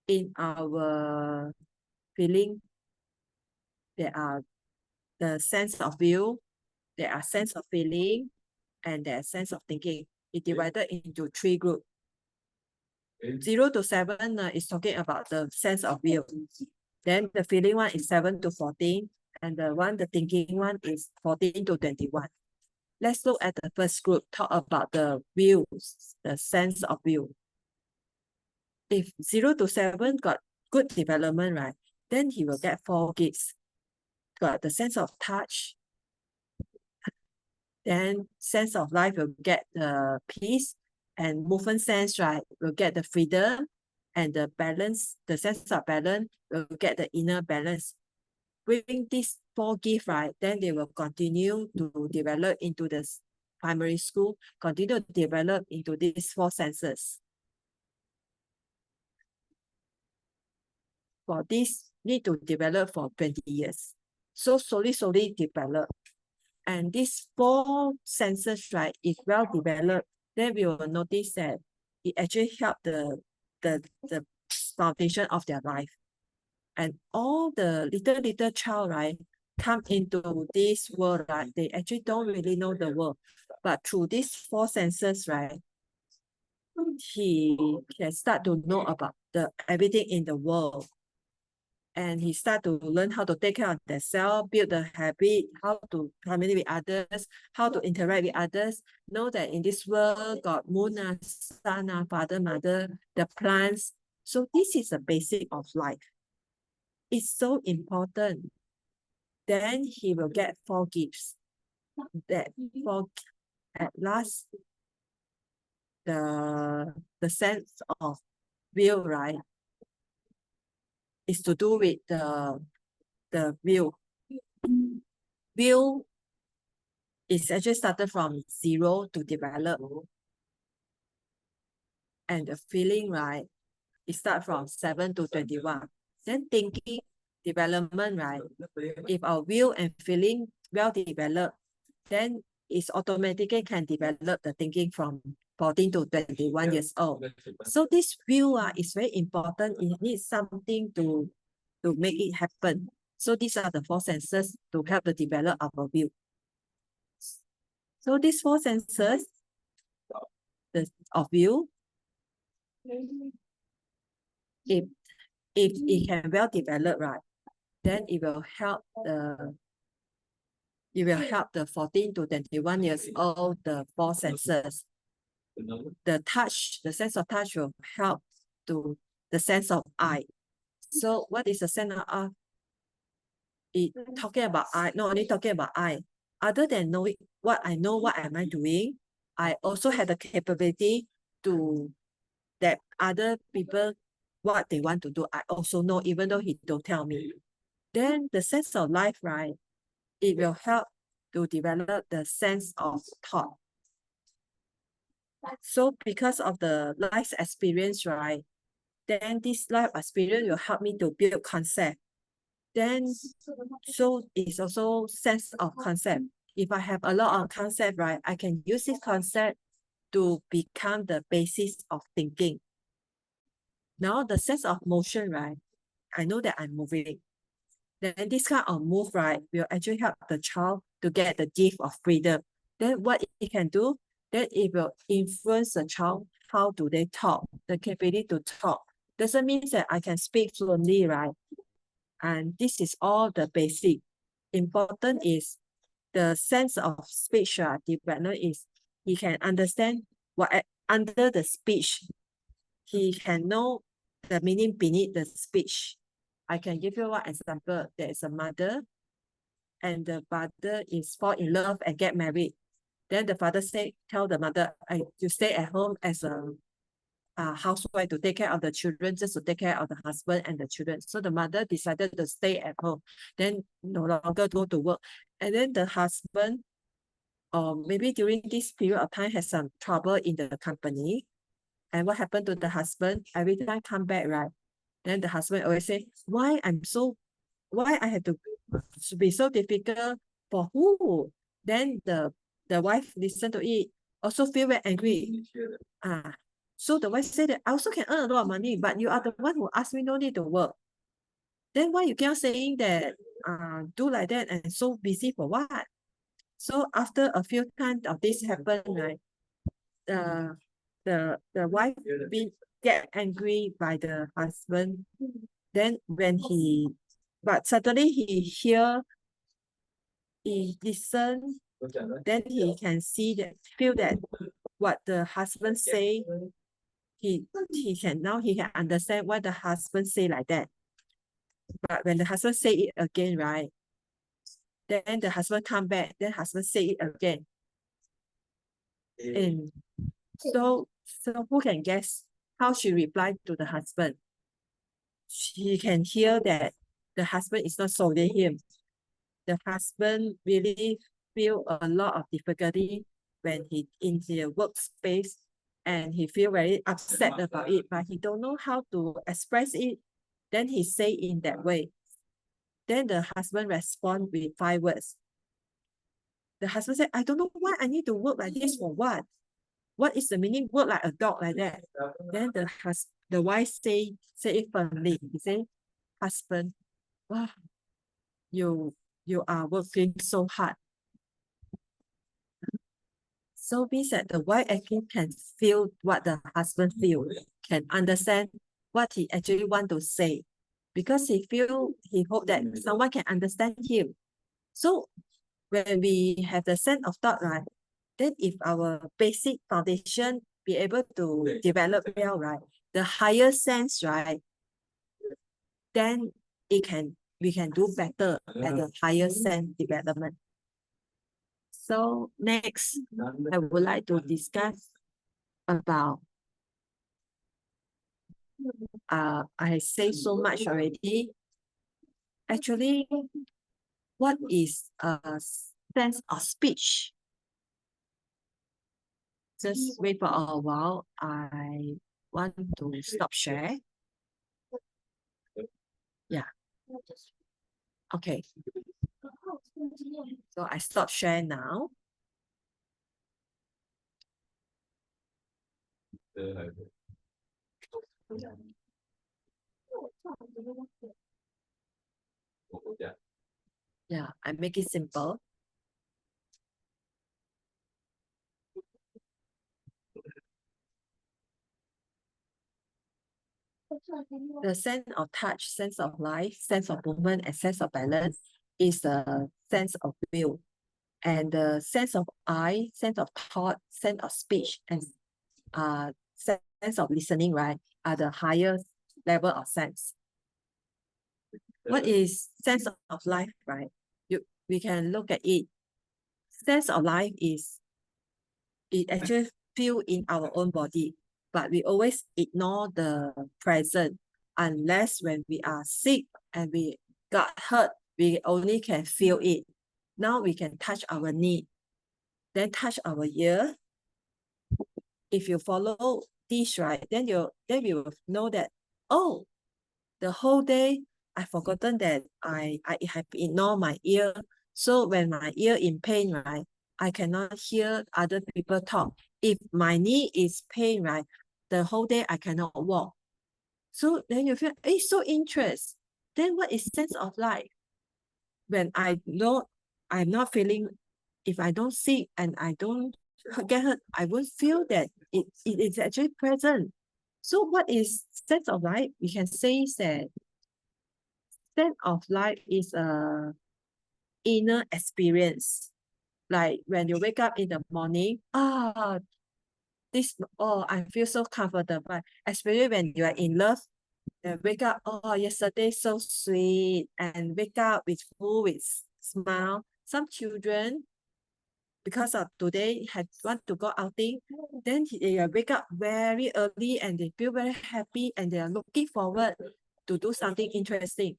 In our feeling, there are the sense of view, there are sense of feeling, and there are sense of thinking. It divided into 3 groups. 0 to 7 is talking about the sense of view. Then the feeling one is 7 to 14, and the thinking one is 14 to 21. Let's look at the first group, talk about the views, the sense of view. If 0 to 7 got good development, right, then he will get 4 gifts. Got the sense of touch, then sense of life will get the peace, and movement sense, right, will get the freedom, and the balance, the sense of balance will get the inner balance. Bring these 4 gifts, right, then they will continue to develop into the primary school, continue to develop into these 4 senses. For this, need to develop for 20 years. So slowly develop. And these 4 senses, right, if well developed, then we will notice that it actually helps the foundation of their life. And all the little child, right, come into this world, right, they actually don't really know the world. But through these 4 senses, right, he can start to know about everything in the world. And he start to learn how to take care of themselves, build the habit, how to communicate with others, how to interact with others. Know that in this world, God, moon, sun, father, mother, the plants. So this is the basic of life. It's so important. Then he will get 4 gifts. That at last, the sense of will, right, is to do with the will. Will is actually started from 0 to develop. And the feeling, right, it starts from 7 to 21. Then thinking development, right, if our will and feeling well developed, then it's automatically can develop the thinking from 14 to 21 years old. So this will is very important. It needs something to make it happen. So these are the 4 senses to help to develop our will. So these 4 senses of will, if it can well develop, right, then it will help the 14 to 21 years old, the 4 senses. The touch, the sense of touch will help to the sense of eye. So what is the sense of eye? It talking about eye, not only talking about eye. Other than knowing what am I doing, I also have the capability to that other people what they want to do, I also know, even though he don't tell me. Then the sense of life, right, it will help to develop the sense of thought. So because of the life experience, right, then this life experience will help me to build concept. Then, so it's also sense of concept. If I have a lot of concept, right, I can use this concept to become the basis of thinking. Now the sense of motion, right, I know that I'm moving. Then this kind of move, right, will actually help the child to get the gift of freedom. Then what it can do, then it will influence the child, how do they talk, the capability to talk. Doesn't mean that I can speak fluently, right? And this is all the basic. Important is the sense of speech development is he can understand what under the speech. He can know the meaning beneath the speech. I can give you one example. There is a mother and the father is fall in love and get married. Then the father tell the mother, you stay at home as a housewife to take care of the children, just to take care of the husband and the children. So the mother decided to stay at home, then no longer go to work. And then the husband, or maybe during this period of time, has some trouble in the company. And what happened to the husband? Every time come back, right? Then the husband always say, why I have to be so difficult for who? Then the wife listen to it, also feel very angry. So the wife said that I also can earn a lot of money, but you are the one who asked me no need to work. Then why you keep saying that do like that and so busy for what? So after a few times of this happen, right? The wife get angry by the husband. Then when but suddenly he listen, then he can feel that what the husband say, he can understand what the husband say like that. But when the husband say it again, right? Then the husband come back, then husband say it again. And so who can guess how she replied to the husband? She can hear that the husband is not scolding him. The husband really feel a lot of difficulty when he in the workspace, and he feel very upset about it, but he don't know how to express it. Then he say in that way. Then the husband respond with 5 words. The husband said, I don't know why I need to work like this for what? What is the meaning work like a dog like that? Then the wife say it firmly. He say, husband, wow, you are working so hard. So means that the wife actually can feel what the husband feel, can understand what he actually want to say, because he hope that someone can understand him. So when we have the sense of thought, right, then if our basic foundation be able to develop well, right, the higher sense, right, then we can do better at the higher sense development. So next, I would like to discuss about, I say so much already. Actually, what is a sense of speech? Just wait for a while. I want to stop share. Yeah. Okay. So I stop share now. Yeah, I make it simple. The sense of touch, sense of life, sense of movement, and sense of balance is a sense of will. And the sense of eye, sense of thought, sense of speech, and sense of listening, right, are the highest level of sense. What is sense of life, right? We can look at it. Sense of life is, it actually feel in our own body, but we always ignore the present unless when we are sick and we got hurt, we only can feel it. Now we can touch our knee, then touch our ear. If you follow this, right, then you will know that, oh, the whole day I've forgotten that I have ignored my ear. So when my ear in pain, right, I cannot hear other people talk. If my knee is pain, right, the whole day I cannot walk. So then you feel, it's so interesting. Then what is sense of life? When I know I'm not feeling, if I don't see and I don't get hurt, I won't feel that it is actually present. So what is sense of life? We can say that sense of life is a inner experience. Like when you wake up in the morning, I feel so comfortable. Especially when you are in love, wake up, yesterday so sweet, and wake up with full with smile. Some children, because of today want to go outing, then they wake up very early and they feel very happy and they are looking forward to do something interesting.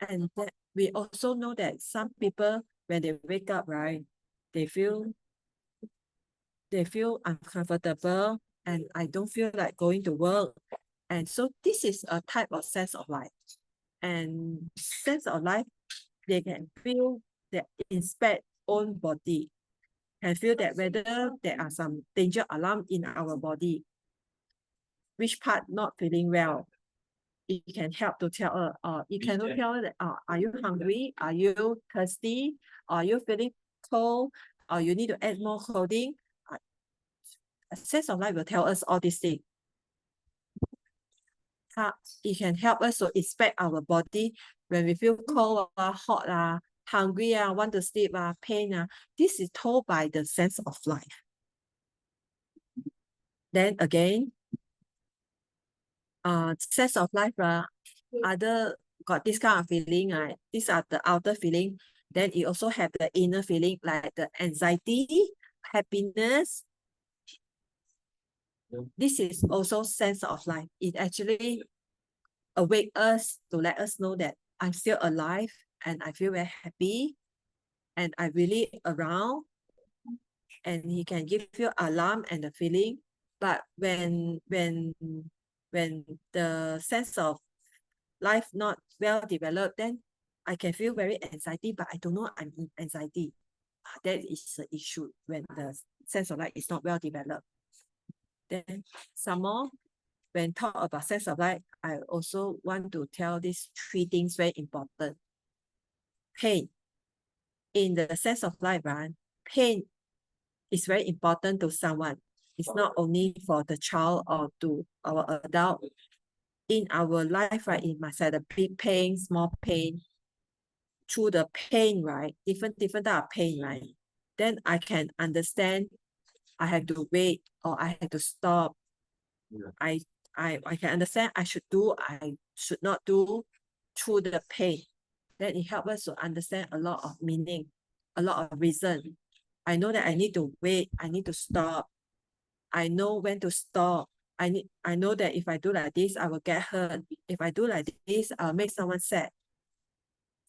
And that we also know that some people, when they wake up, right, they feel uncomfortable and I don't feel like going to work. And so this is a type of sense of life. And sense of life, they can feel that inspect own body and feel that whether there are some danger alarm in our body, which part not feeling well. It can help to tell her, it can tell her that, are you hungry? Are you thirsty? Are you feeling cold? Or you need to add more clothing? A sense of life will tell us all these things. It can help us to inspect our body when we feel cold, hot, hungry, want to sleep, pain. This is told by the sense of life. Then again, sense of life, other got this kind of feeling, right? These are the outer feeling. Then it also have the inner feeling like the anxiety, happiness. This is also sense of life. It actually awake us to let us know that I'm still alive and I feel very happy and I really around, and he can give you alarm and the feeling. But when the sense of life not well developed, then I can feel very anxiety, but I don't know I'm in anxiety. That is the issue when the sense of life is not well developed. Then some more, when talk about sense of life, I also want to tell these three things very important. Pain. In the sense of life, right? Pain is very important to someone. It's not only for the child or to our adult. In our life, right, it must have a big pain, small pain. Through the pain, right, different type of pain, right, then I can understand I have to wait or I have to stop. I can understand I should do, I should not do through the pain. Then it helps us to understand a lot of meaning, a lot of reason. I know that I need to wait, I need to stop. I know when to stop. I know that if I do like this, I will get hurt. If I do like this, I'll make someone sad.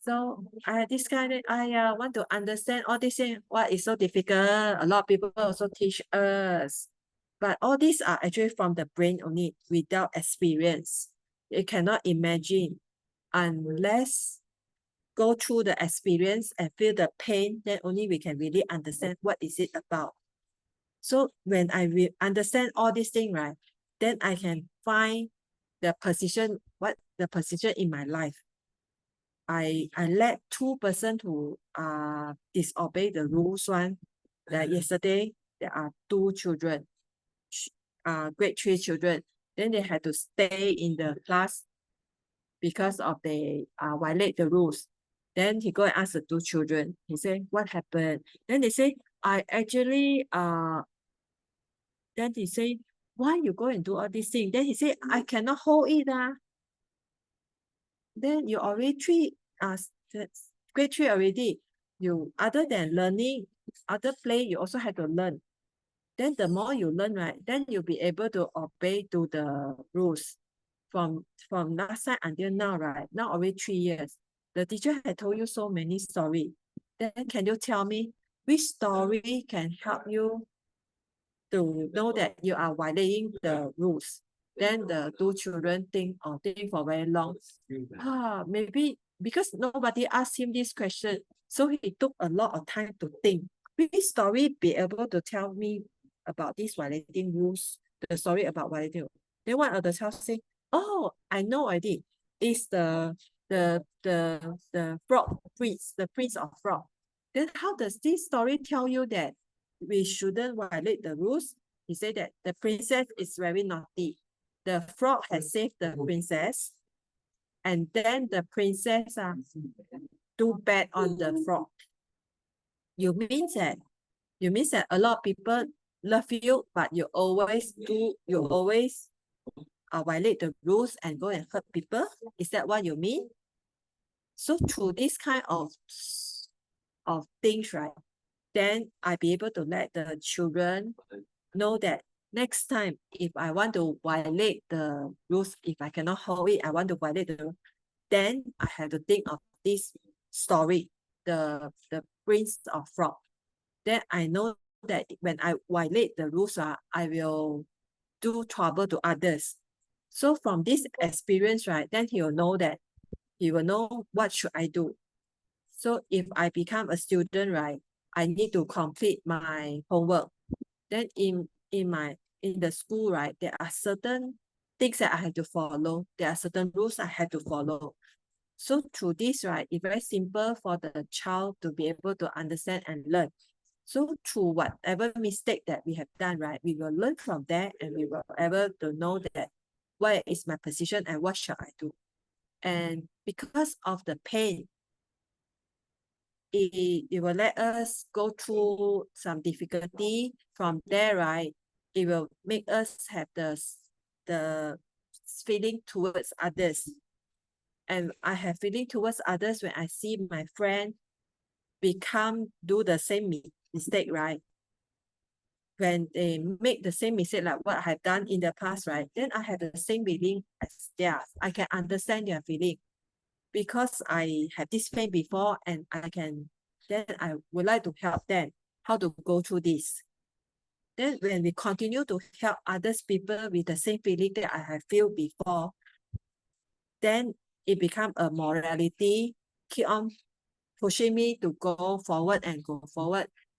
So this kind of, I want to understand all these things. What is so difficult? A lot of people also teach us. But all these are actually from the brain only without experience. You cannot imagine unless go through the experience and feel the pain, then only we can really understand what is it about. So when I understand all these things, right, then I can find the position, what the position in my life. I let two person who disobey the rules one. Like yesterday, there are two children, grade 3 children. Then they had to stay in the class because of they violate the rules. Then he go and ask the two children. He said, what happened? Then they say, I actually then he say, why you go and do all these things? Then he say, I cannot hold it. Then you already grade 3 already. You, other than learning, other play, you also have to learn. Then the more you learn, right, then you'll be able to obey to the rules. From last time until now, right, now already 3 years. The teacher had told you so many stories. Then can you tell me which story can help you to know that you are violating the rules? Then the two children think for very long. Maybe because nobody asked him this question, so he took a lot of time to think. Which story be able to tell me about this violating rules? The story about violating. Then one of the child say, "Oh, I know already. It's the frog prince, the prince of frog." Then how does this story tell you that we shouldn't violate the rules? He said that the princess is very naughty. The frog has saved the princess, and then the princess do bad on the frog. You mean that a lot of people love you, but you always violate the rules and go and hurt people? Is that what you mean? So through this kind of things, right, then I be able to let the children know that next time, if I want to violate the rules, if I cannot hold it, I want to violate the rule, then I have to think of this story, the Prince of Frog. Then I know that when I violate the rules, I will do trouble to others. So from this experience, right, then he will know that he will know what should I do. So if I become a student, right, I need to complete my homework. Then in the school, right, there are certain things that I have to follow. There are certain rules I have to follow. So through this, right, it's very simple for the child to be able to understand and learn. So through whatever mistake that we have done, right, we will learn from that and we will be able to know that where is my position and what shall I do. And because of the pain, it will let us go through some difficulty. From there, right, it will make us have the feeling towards others. And I have feeling towards others when I see my friend do the same mistake, right? When they make the same mistake like what I have done in the past, right? Then I have the same feeling as theirs. I can understand their feeling because I had this pain before and then I would like to help them how to go through this. Then when we continue to help others people with the same feeling that I have felt before, then it becomes a morality, keep on pushing me to go forward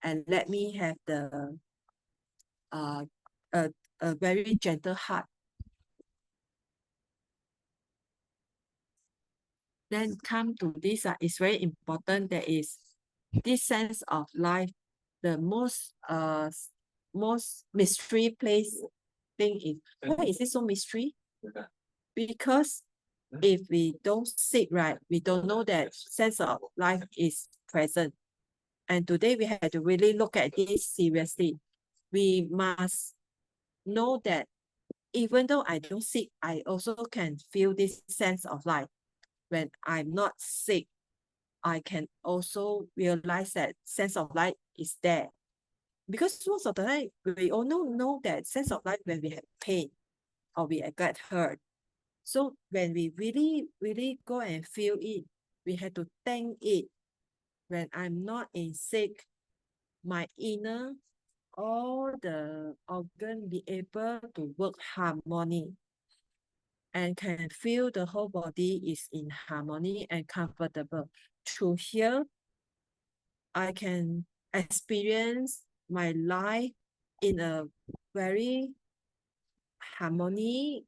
and let me have the a very gentle heart. Then come to this, it's very important. That is this sense of life, the most mystery place thing is, why is it so mystery? Because if we don't seek, right, we don't know that sense of life is present. And today we have to really look at this seriously. We must know that even though I don't seek, I also can feel this sense of life. When I'm not sick, I can also realize that sense of life is there. Because most of the time, we all know that sense of life when we have pain or we get hurt. So when we really go and feel it, we have to thank it. When I'm not in sick, my inner, all the organ be able to work harmony and can feel the whole body is in harmony and comfortable. Through here, I can experience my life in a very harmony,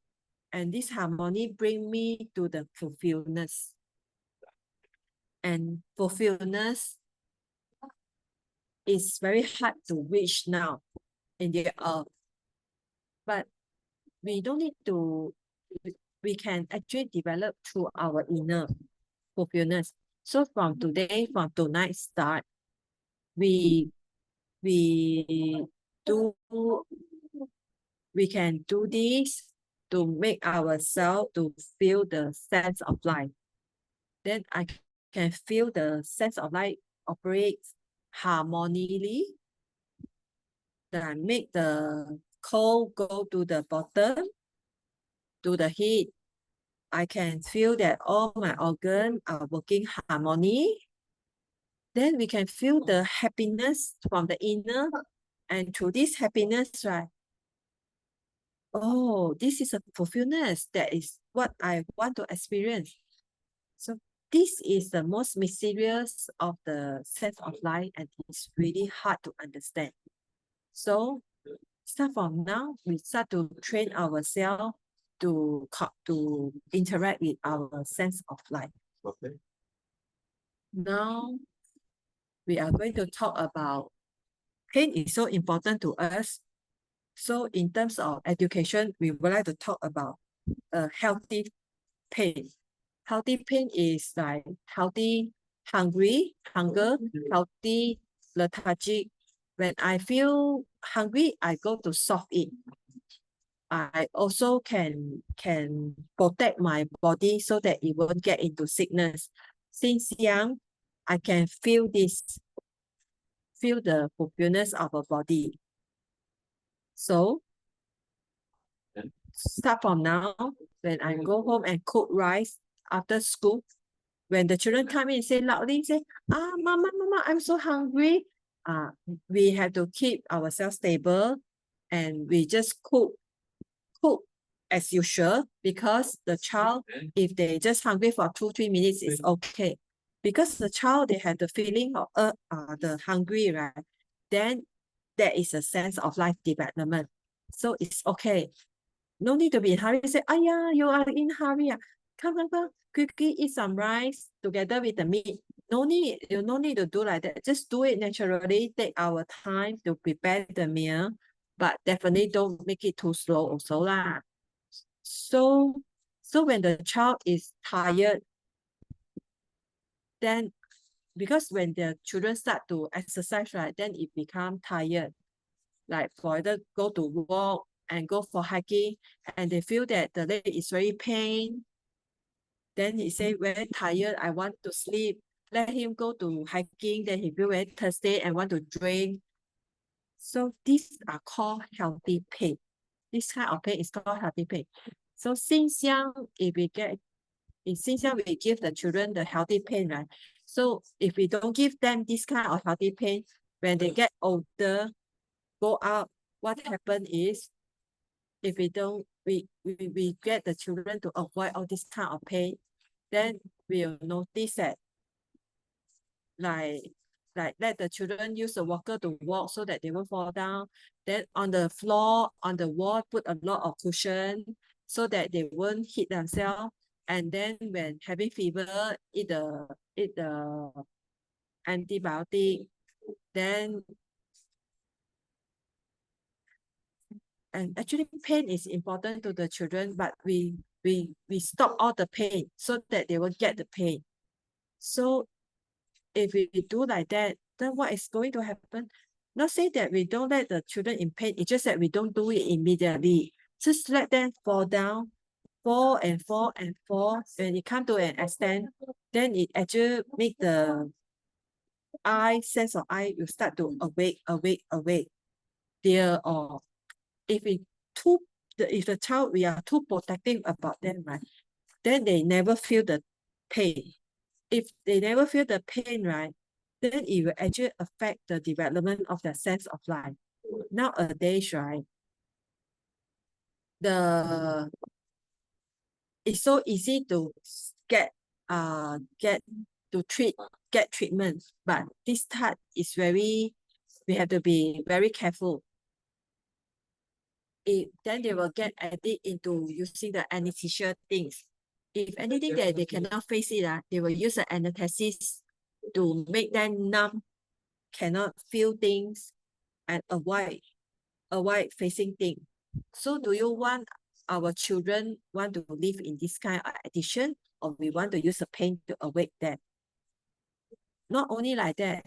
and this harmony bring me to the fulfillment. And fulfillment is very hard to reach now in the earth. But we don't need to, we can actually develop through our inner fulfillment. So from today, from tonight start, we do we can do this to make ourselves to feel the sense of life. Then I can feel the sense of life operates harmoniously. Then I make the cold go to the bottom, to the heat. I can feel that all my organs are working harmony. Then we can feel the happiness from the inner, and through this happiness, right? Oh, this is a fulfillment. That is what I want to experience. So this is the most mysterious of the sense of life, and it's really hard to understand. So start from now, we start to train ourselves to interact with our sense of life. Okay. Now we are going to talk about pain is so important to us. So in terms of education, we would like to talk about a healthy pain. Healthy pain is like healthy hunger, healthy lethargic. When I feel hungry, I go to solve it. I also can protect my body so that it won't get into sickness. Since young, I can feel this. feel the fulfillment of our body. So start from now, when I go home and cook rice after school, when the children come in and say loudly, say, mama, I'm so hungry. We have to keep ourselves stable and we just cook as usual, because the child, if they just hungry for 2-3 minutes, it's okay. Because the child, they have the feeling of the hungry, right? Then there is a sense of life development. So it's okay. No need to be in hurry. Say, yeah, you are in hurry. Come, quickly eat some rice together with the meat. No need, you no need to do like that. Just do it naturally. Take our time to prepare the meal, but definitely don't make it too slow also lah. So when the child is tired, then because when the children start to exercise, right, then it become tired. Like for either go to walk and go for hiking, and they feel that the leg is very pain. Then he say very tired, I want to sleep. Let him go to hiking, then he feel very thirsty and want to drink. So these are called healthy pain. This kind of pain is called healthy pain. So since young, since young we give the children the healthy pain, right? So if we don't give them this kind of healthy pain, when they get older, go out, what happen is, if we don't, we get the children to avoid all this kind of pain, then we'll notice that like let the children use the walker to walk so that they won't fall down. Then on the floor, on the wall, put a lot of cushion so that they won't hit themselves. And then when having fever, eat the antibiotic. Then and actually pain is important to the children, but we stop all the pain so that they will get the pain. So if we do like that, then what is going to happen? Not say that we don't let the children in pain, it's just that we don't do it immediately. Just let them fall down, fall and fall and fall. When it comes to an extent, then it actually make the sense of eye will start to awake. There, or if if the child, we are too protective about them, right? Then they never feel the pain. If they never feel the pain, right, then it will actually affect the development of their sense of life. Nowadays, right, it's so easy to get treatment, but this type is we have to be very careful. Then they will get addicted into using the anesthesia things. If anything that they cannot face it, they will use the anesthesia to make them numb, cannot feel things, and avoid facing things. So do you want our children want to live in this kind of addiction, or we want to use the pain to awake them? Not only like that,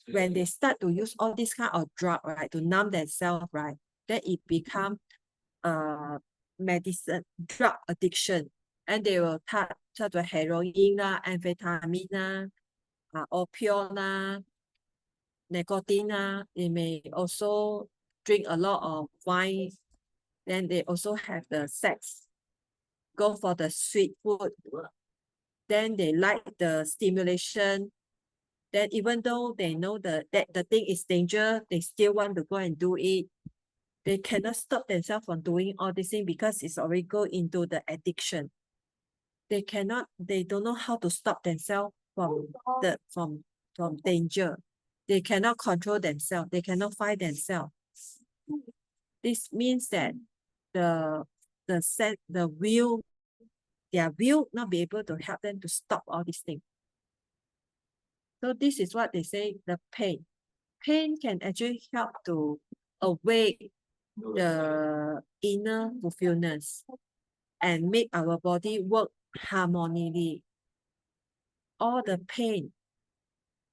when they start to use all this kind of drug, right, to numb themselves, right, then it become medicine drug addiction, and they will touch the heroin amphetamine opium nicotine. They may also drink a lot of wine. Then they also have the sex, go for the sweet food. Then they like the stimulation. Then even though they know that the thing is danger, they still want to go and do it. They cannot stop themselves from doing all this thing because it's already go into the addiction. They don't know how to stop themselves from danger. They cannot control themselves. They cannot fight themselves. This means that their will not be able to help them to stop all these things. So this is what they say, the pain. Pain can actually help to awake the inner fulfillment and make our body work harmoniously. All the pain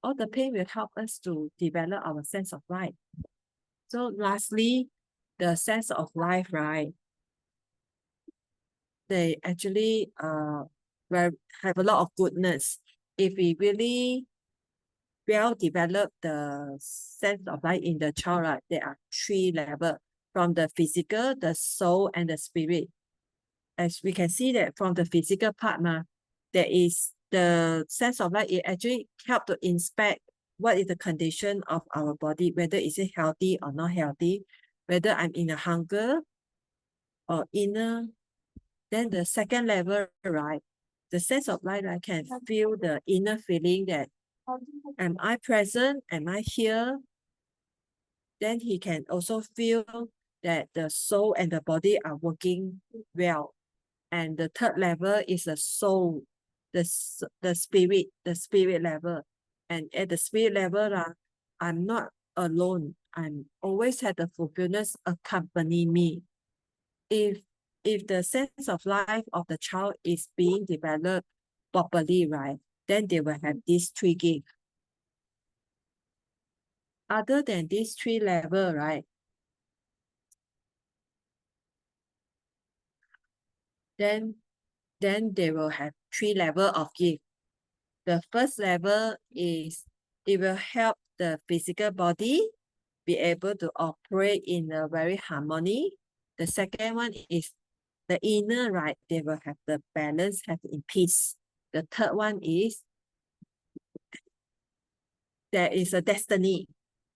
will help us to develop our sense of life. So lastly, the sense of life, right? They actually have a lot of goodness. If we really well develop the sense of life in the child, right, there are 3 levels from the physical, the soul, and the spirit. As we can see that from the physical part, there is the sense of life. It actually help to inspect what is the condition of our body, whether is it healthy or not healthy, whether I'm in a hunger or inner. Then the second level, right, the sense of life, I can feel the inner feeling that, am I present? Am I here? Then he can also feel that the soul and the body are working well. And the third level is the soul, the spirit level. And at the spirit level, I'm not alone. I'm always have the fulfillment accompany me. If the sense of life of the child is being developed properly, right, then they will have these 3 gifts. Other than these 3 levels, right, then they will have 3 levels of gift. The first level is it will help the physical body be able to operate in a very harmony. The second one is the inner, right? They will have the balance, have in peace. The third one is there is a destiny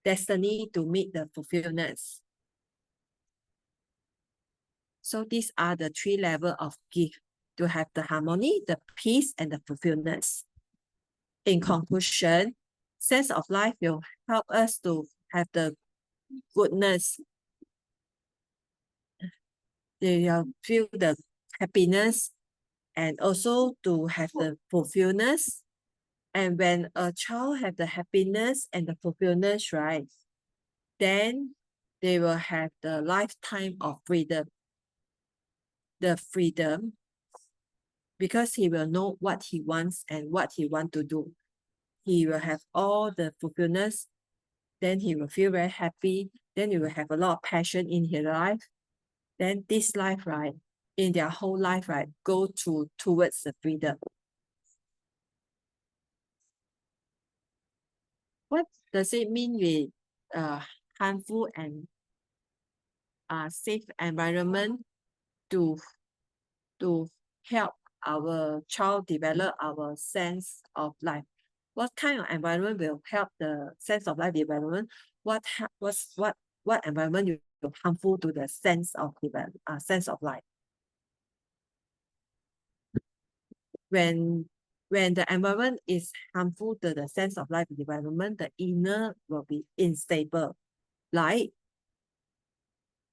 to meet the fulfillment. So these are the 3 levels of gift to have the harmony, the peace, and the fulfillment. In conclusion, sense of life will help us to have the goodness. They will feel the happiness and also to have the fulfillment. And when a child have the happiness and the fulfillment, right, then they will have the lifetime of freedom. The freedom, because he will know what he wants and what he want to do. He will have all the fulfillment. Then he will feel very happy. Then he will have a lot of passion in his life. Then this life, right, in their whole life, right, go towards the freedom. What does it mean with harmful and safe environment to help our child develop our sense of life? What kind of environment will help the sense of life development? What environment will harmful to the sense of life? When the environment is harmful to the sense of life development, the inner will be unstable, like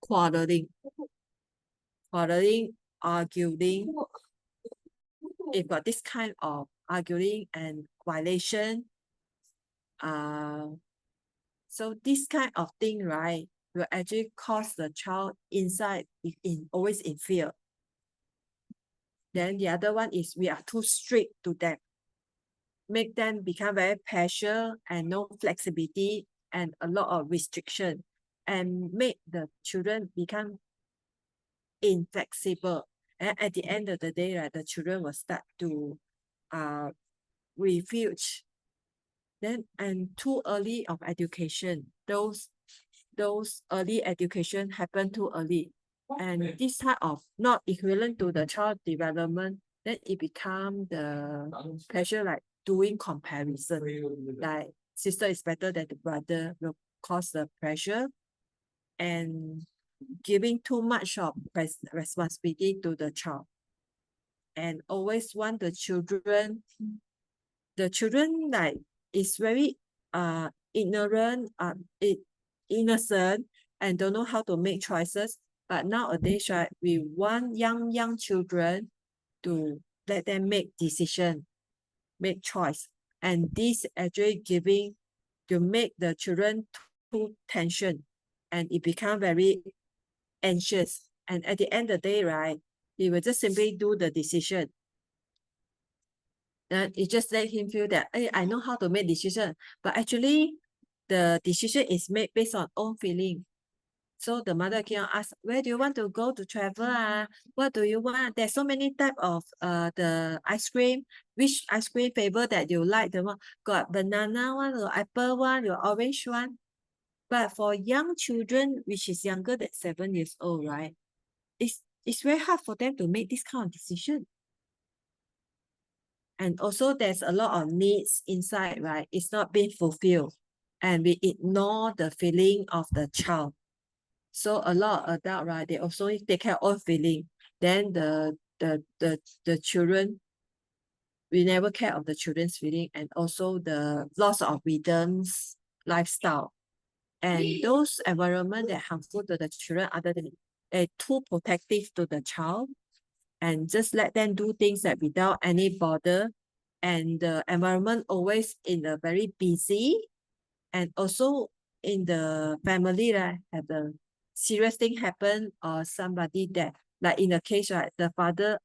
quarreling, arguing. If got this kind of arguing and violation, so this kind of thing, right, will actually cause the child inside always in fear. Then the other one is we are too strict to them, make them become very pressure and no flexibility and a lot of restriction, and make the children become inflexible. And at the end of the day, right, the children will start to refuse. Then and too early of education, those early education happen too early, and this type of not equivalent to the child development, then it become the pressure, like doing comparison, like sister is better than the brother, will cause the pressure, and giving too much of responsibility to the child, and always want the children like is very ignorant, innocent, and don't know how to make choices. But nowadays, right, we want young children to let them make decision, make choice, and this actually giving to make the children too tension, and it become very anxious. And at the end of the day, right, he will just simply do the decision. And it just let him feel that, hey, I know how to make decision, but actually the decision is made based on own feeling. So the mother can ask, where do you want to go to travel? What do you want? There's so many type of the ice cream. Which ice cream flavor that you like? The one got banana one, or apple one, or orange one. But for young children, which is younger than 7 years old, right? It's very hard for them to make this kind of decision. And also there's a lot of needs inside, right? It's not being fulfilled. And we ignore the feeling of the child. So a lot of adults, right, they also take care of all feeling. Then the children, we never care of the children's feeling, and also the loss of rhythms, lifestyle. And those environment that harmful to the children other than too protective to the child, and just let them do things that without any bother, and the environment always in a very busy, and also in the family that have the serious thing happen, or somebody that, like in the case, right, the father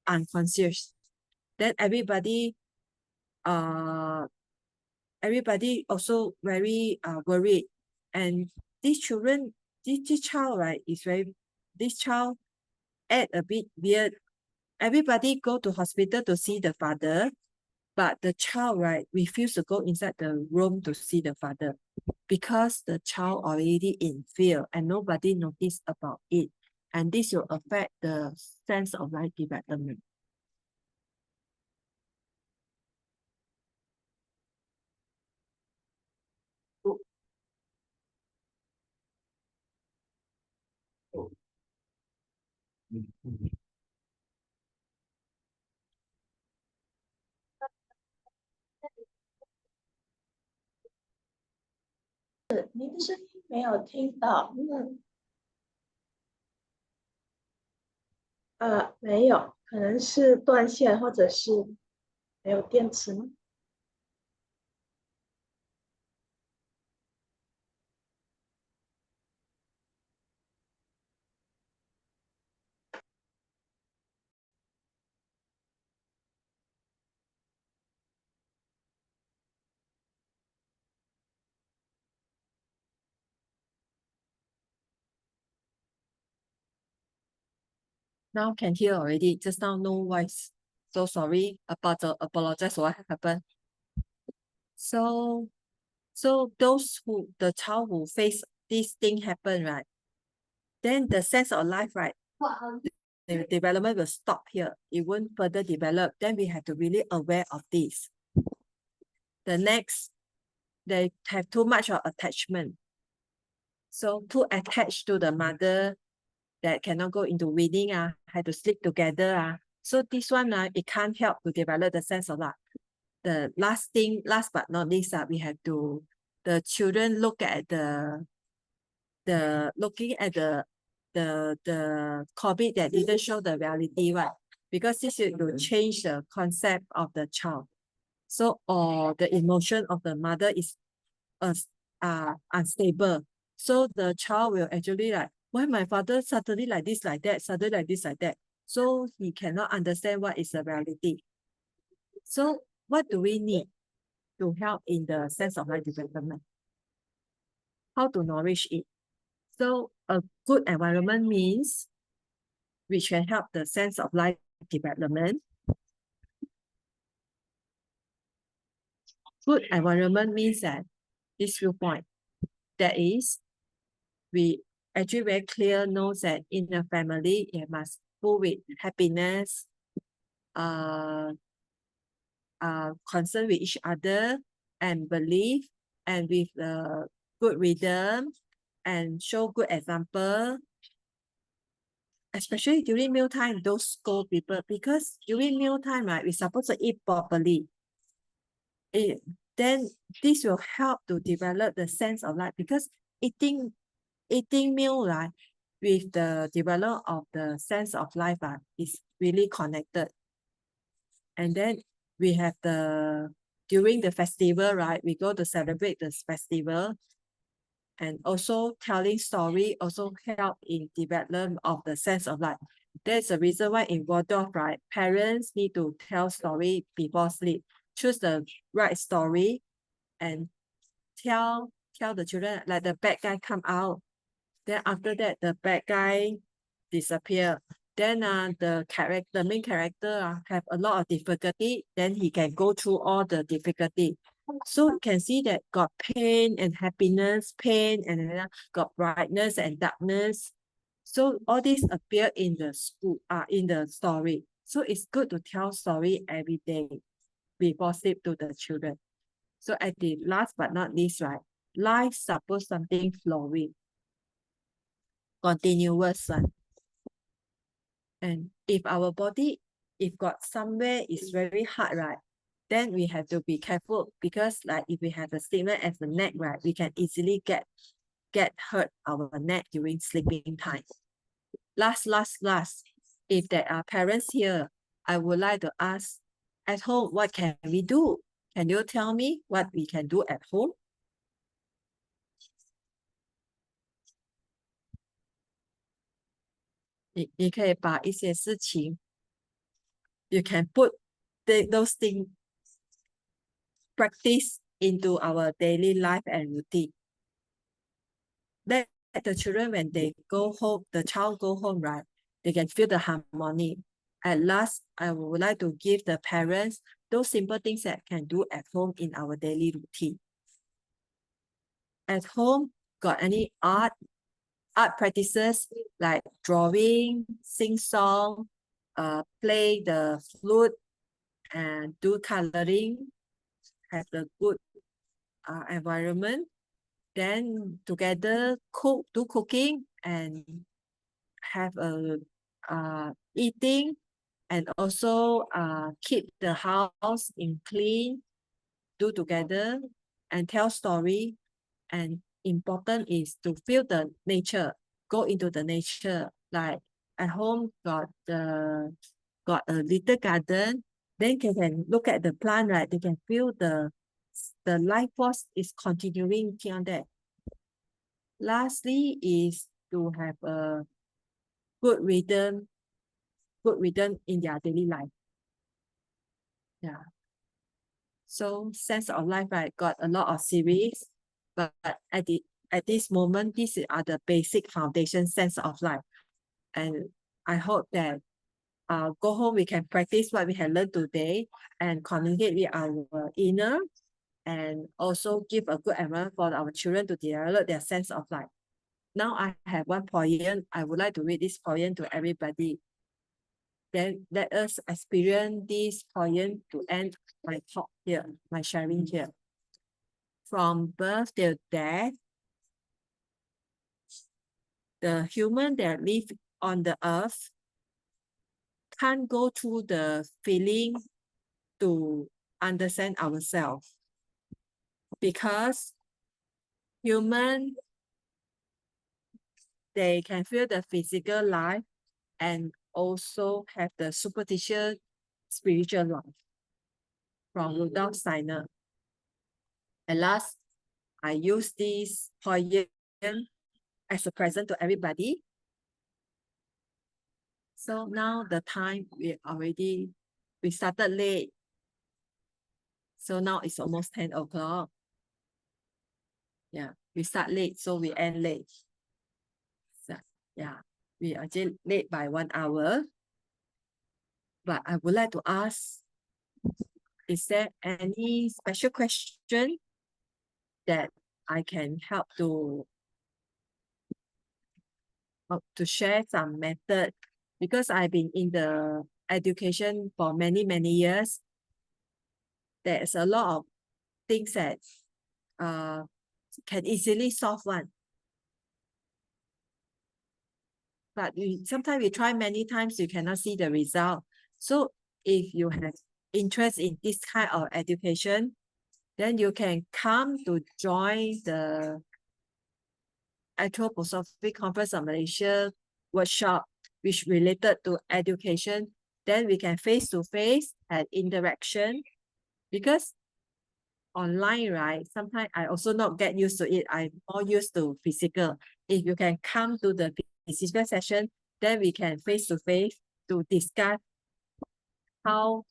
unconscious, then everybody also very worried. And this children, this child, right, is very, this child act a bit weird. Everybody go to hospital to see the father, but the child, right, refuse to go inside the room to see the father because the child already in fear and nobody notice about it. And this will affect the sense of life development.您的声音没有听到，没有，可能是断线或者是没有电池吗？Now can hear already. Just now no voice. So sorry about apologize what happened. So those who, the child who face this thing happen, right? Then the sense of life, right? The development will stop here. It won't further develop. Then we have to really aware of this. The next, they have too much of attachment. So too attached to the mother that cannot go into weaning, had to sleep together. So this one, it can't help to develop the sense of love. The last thing, last but not least, we have to, the children look at looking at the COVID that didn't show the reality, right? Because this is to change the concept of the child. So, or the emotion of the mother is unstable. So the child will actually like, why my father suddenly like this, like that, suddenly like this, like that. So he cannot understand what is the reality. So what do we need to help in the sense of life development? How to nourish it? So a good environment means which can help the sense of life development. Good environment means that this viewpoint, that is, we actually very clear knows that in a family, it must full with happiness, concern with each other, and belief, and with the good rhythm, and show good example, especially during mealtime, those scold people, because during mealtime, right, we're supposed to eat properly. Then this will help to develop the sense of life, because eating meal, right, with the development of the sense of life, is really connected. And then we have during the festival, right, we go to celebrate this festival, and also telling story also help in development of the sense of life. There's a reason why in Waldorf, right, parents need to tell story before sleep. Choose the right story and tell the children, like the bad guy come out, Then after that, the bad guy disappear. Then the main character have a lot of difficulty. Then he can go through all the difficulty. So you can see that got pain and happiness, pain and got brightness and darkness. So all these appear in the in the story. So it's good to tell story every day before sleep to the children. So at the last but not least, right, life suppose something flowing, continuous one. And if our body, if got somewhere is very hard, right, then we have to be careful because like if we have a statement as the neck, right, we can easily get hurt our neck during sleeping time. Last, if there are parents here, I would like to ask at home, what can we do? Can you tell me what we can do at home? 你可以把一些事情 you can put those things practice into our daily life and routine. Let the children, when they go home, the child go home, right, they can feel the harmony. At last, I would like to give the parents those simple things that can do at home in our daily routine. At home, got any art practices like drawing, sing song, play the flute, and do coloring, have a good environment. Then together do cooking and have a eating, and also keep the house in clean, do together and tell story. And important is to feel the nature, go into the nature. Like at home got a little garden, then they can look at the plant, right? They can feel the life force is continuing beyond that. Lastly is to have a good rhythm in their daily life. Yeah. So sense of life, right, got a lot of series, but at this moment, these are the basic foundation sense of life. And I hope that go home, we can practice what we have learned today and communicate with our inner, and also give a good environment for our children to develop their sense of life. Now I have one poem. I would like to read this poem to everybody. Then let us experience this poem to end my talk here, my sharing here. From birth till death, the human that live on the earth can't go through the feeling to understand ourselves, because human, they can feel the physical life and also have the superficial spiritual life. From Rudolf Steiner. And last, I use this poem as a present to everybody. So now the time we started late. So now it's almost 10 o'clock. Yeah, we start late, so we end late. So, yeah, we are just late by 1 hour. But I would like to ask, is there any special question that I can help to share some method? Because I've been in the education for many years. There's a lot of things that can easily solve one. But sometimes we try many times, you cannot see the result. So if you have interest in this kind of education, then you can come to join the Anthroposophy Conference of Malaysia workshop, which related to education. Then we can face-to-face and interaction, because online, right, sometimes I also not get used to it. I'm more used to physical. If you can come to the physical session, then we can face-to-face to discuss how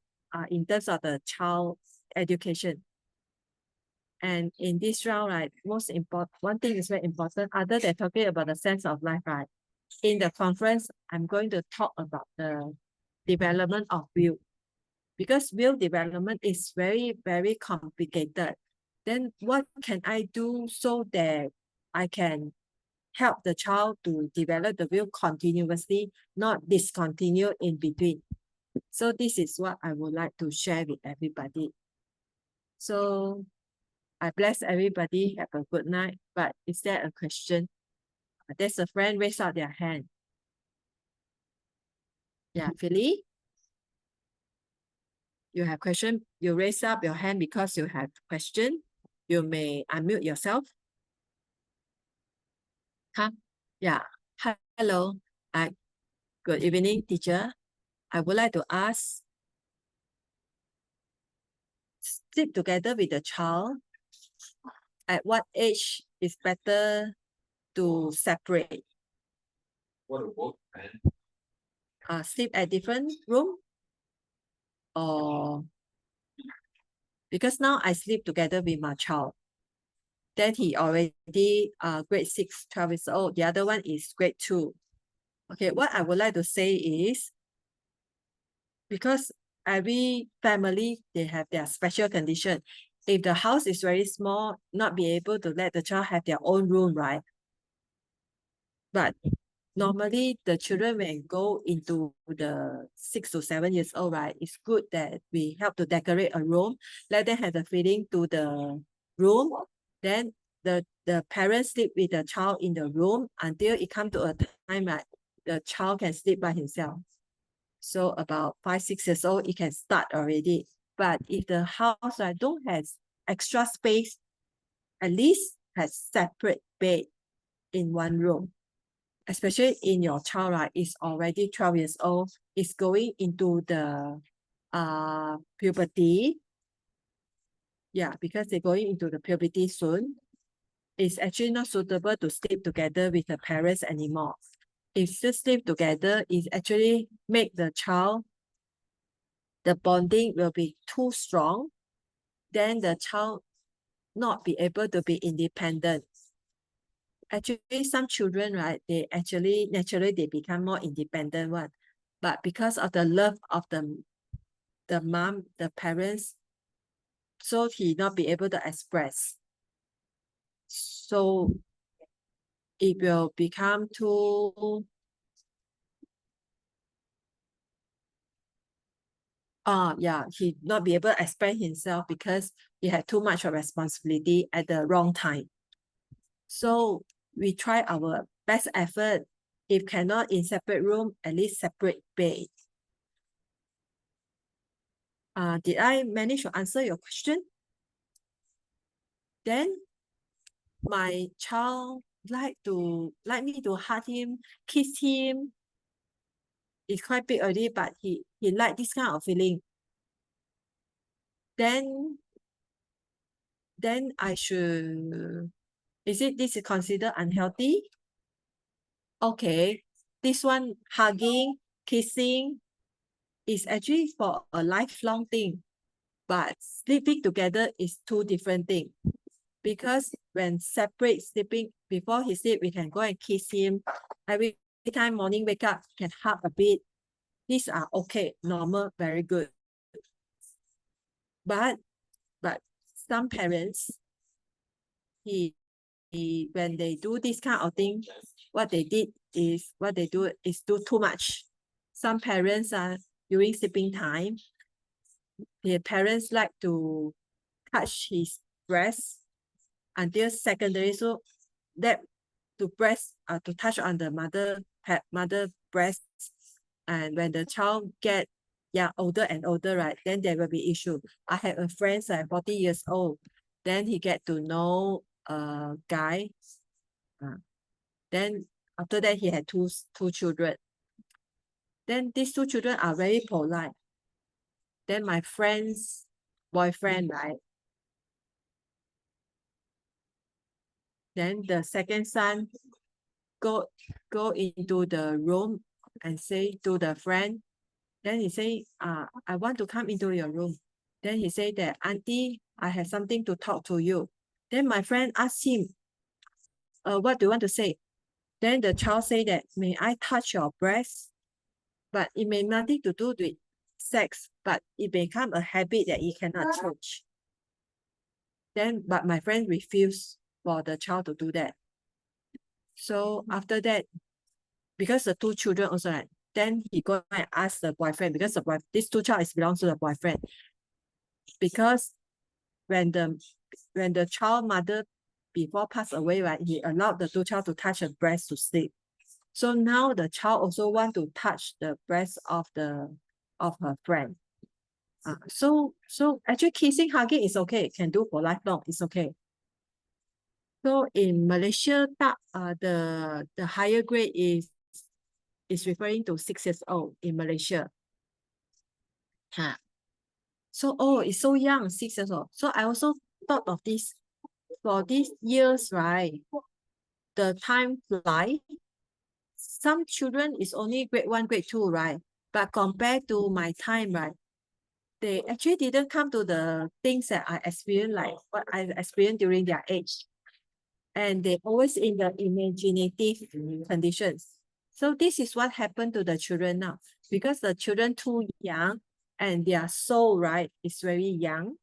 in terms of the child's education. And in this round, right, most important, one thing is very important, other than talking about the sense of life, right? In the conference, I'm going to talk about the development of will, because will development is very, very complicated. Then what can I do so that I can help the child to develop the will continuously, not discontinue in between? So this is what I would like to share with everybody. So I bless everybody. Have a good night. But is there a question? There's a friend raise out their hand. Yeah, Philly, you have question. You raise up your hand because you have question. You may unmute yourself. Huh? Yeah. Hello. Good evening, teacher. I would like to ask, sleep together with the child. At what age is better to separate? Sleep at different room, or because now I sleep together with my child. Then he already grade 6, 12 years old. The other one is grade 2. Okay, what I would like to say is, because every family, they have their special condition. If the house is very small, not be able to let the child have their own room, right? But normally the children when go into the 6 to 7 years old, right? It's good that we help to decorate a room, let them have the feeling to the room. Then the parents sleep with the child in the room until it come to a time that the child can sleep by himself. So about 5, 6 years old, it can start already. But if the house, right, don't have extra space, at least has separate bed in one room. Especially in your child, right, is already 12 years old, is going into the puberty. Yeah, because they're going into the puberty soon. It's actually not suitable to sleep together with the parents anymore. If you sleep together, it actually make the child, the bonding will be too strong. Then the child not be able to be independent. Actually, some children, right, they actually naturally they become more independent one. But because of the love of the mom, the parents, so he not be able to express. So it will become too yeah, he not be able to express himself because he had too much of responsibility at the wrong time. So we try our best effort. If cannot in separate room, at least separate bed. Did I manage to answer your question? Then my child like me to hug him, kiss him. It's quite big already, but he like this kind of feeling. Then I should, this is considered unhealthy? Okay, this one hugging, kissing is actually for a lifelong thing, but sleeping together is two different things. Because when separate sleeping, before he sleep, we can go and kiss him. Every time morning wake up, can hug a bit. These are okay, normal, very good. But some parents, when they do this kind of thing, what they do is do too much. Some parents are during sleeping time, the parents like to touch his breast until secondary, so that to touch on the mother breast, and when the child get older and older, right, then there will be issue. I have a friend 40 years old, then he get to know a guy, then after that he had two children. Then these two children are very polite. Then my friend's boyfriend, right, then the second son go into the room and say to the friend, then he say, I want to come into your room. Then he said that, Auntie, I have something to talk to you. Then my friend asked him, what do you want to say? Then the child said that, may I touch your breast? But it may nothing to do with sex, but it become a habit that he cannot change. Then, but my friend refused for the child to do that. So after that, because the two children also, right, then he go and ask the boyfriend, because these two child belongs to the boyfriend. Because when the child mother before passed away, right, he allowed the two child to touch her breast to sleep. So now the child also want to touch the breast of her friend. So actually kissing, hugging is okay, can do for lifelong, it's okay. So in Malaysia, the higher grade is referring to 6 years old in Malaysia. So it's so young, 6 years old. So I also thought of this. For these years, right, the time fly. Some children is only grade 1, grade 2, right? But compared to my time, right, they actually didn't come to the things that I experienced, like what I experienced during their age. And they always in the imaginative conditions. So this is what happened to the children now. Because the children too young and their soul, right, is very young.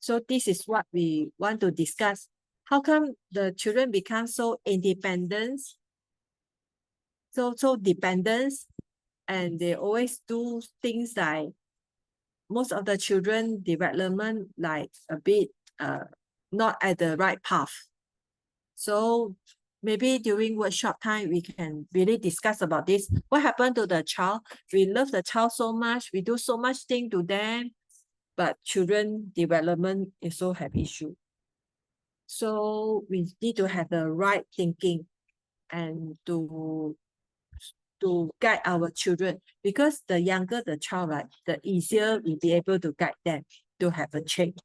So this is what we want to discuss. How come the children become so independent, so dependent, and they always do things like most of the children development like a bit not at the right path. So maybe during workshop time, we can really discuss about this. What happened to the child? We love the child so much. We do so much thing to them, but children development also have issue. So we need to have the right thinking and to guide our children, because the younger the child, right, the easier we'll be able to guide them to have a change.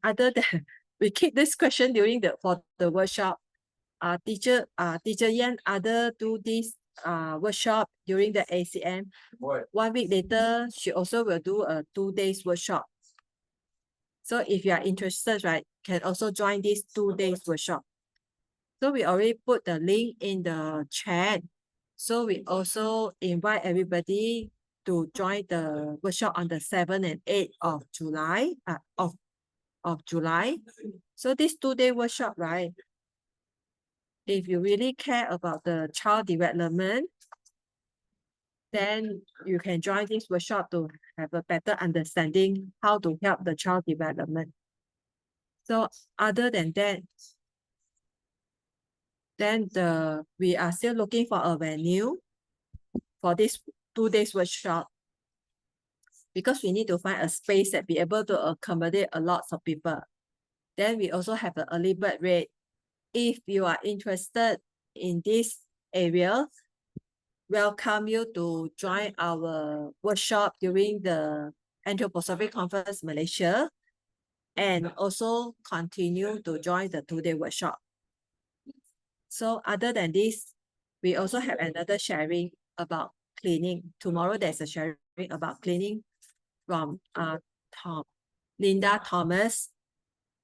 Other than we keep this question during for the workshop. Teacher Yan other do this workshop during the ACM. 1 week later, she also will do a 2 days workshop. So if you are interested, right, can also join this 2 days workshop. So we already put the link in the chat. So we also invite everybody to join the workshop on the 7th and 8th of July. Of July. So this 2-day workshop, right? If you really care about the child development, then you can join this workshop to have a better understanding how to help the child development. So other than that, then we are still looking for a venue for this 2 days workshop, because we need to find a space that be able to accommodate a lot of people. Then we also have the early bird rate. If you are interested in this area, welcome you to join our workshop during the Anthroposophy Conference Malaysia, and also continue to join the 2-day workshop. So other than this, we also have another sharing about cleaning. Tomorrow there's a sharing about cleaning from Linda Thomas.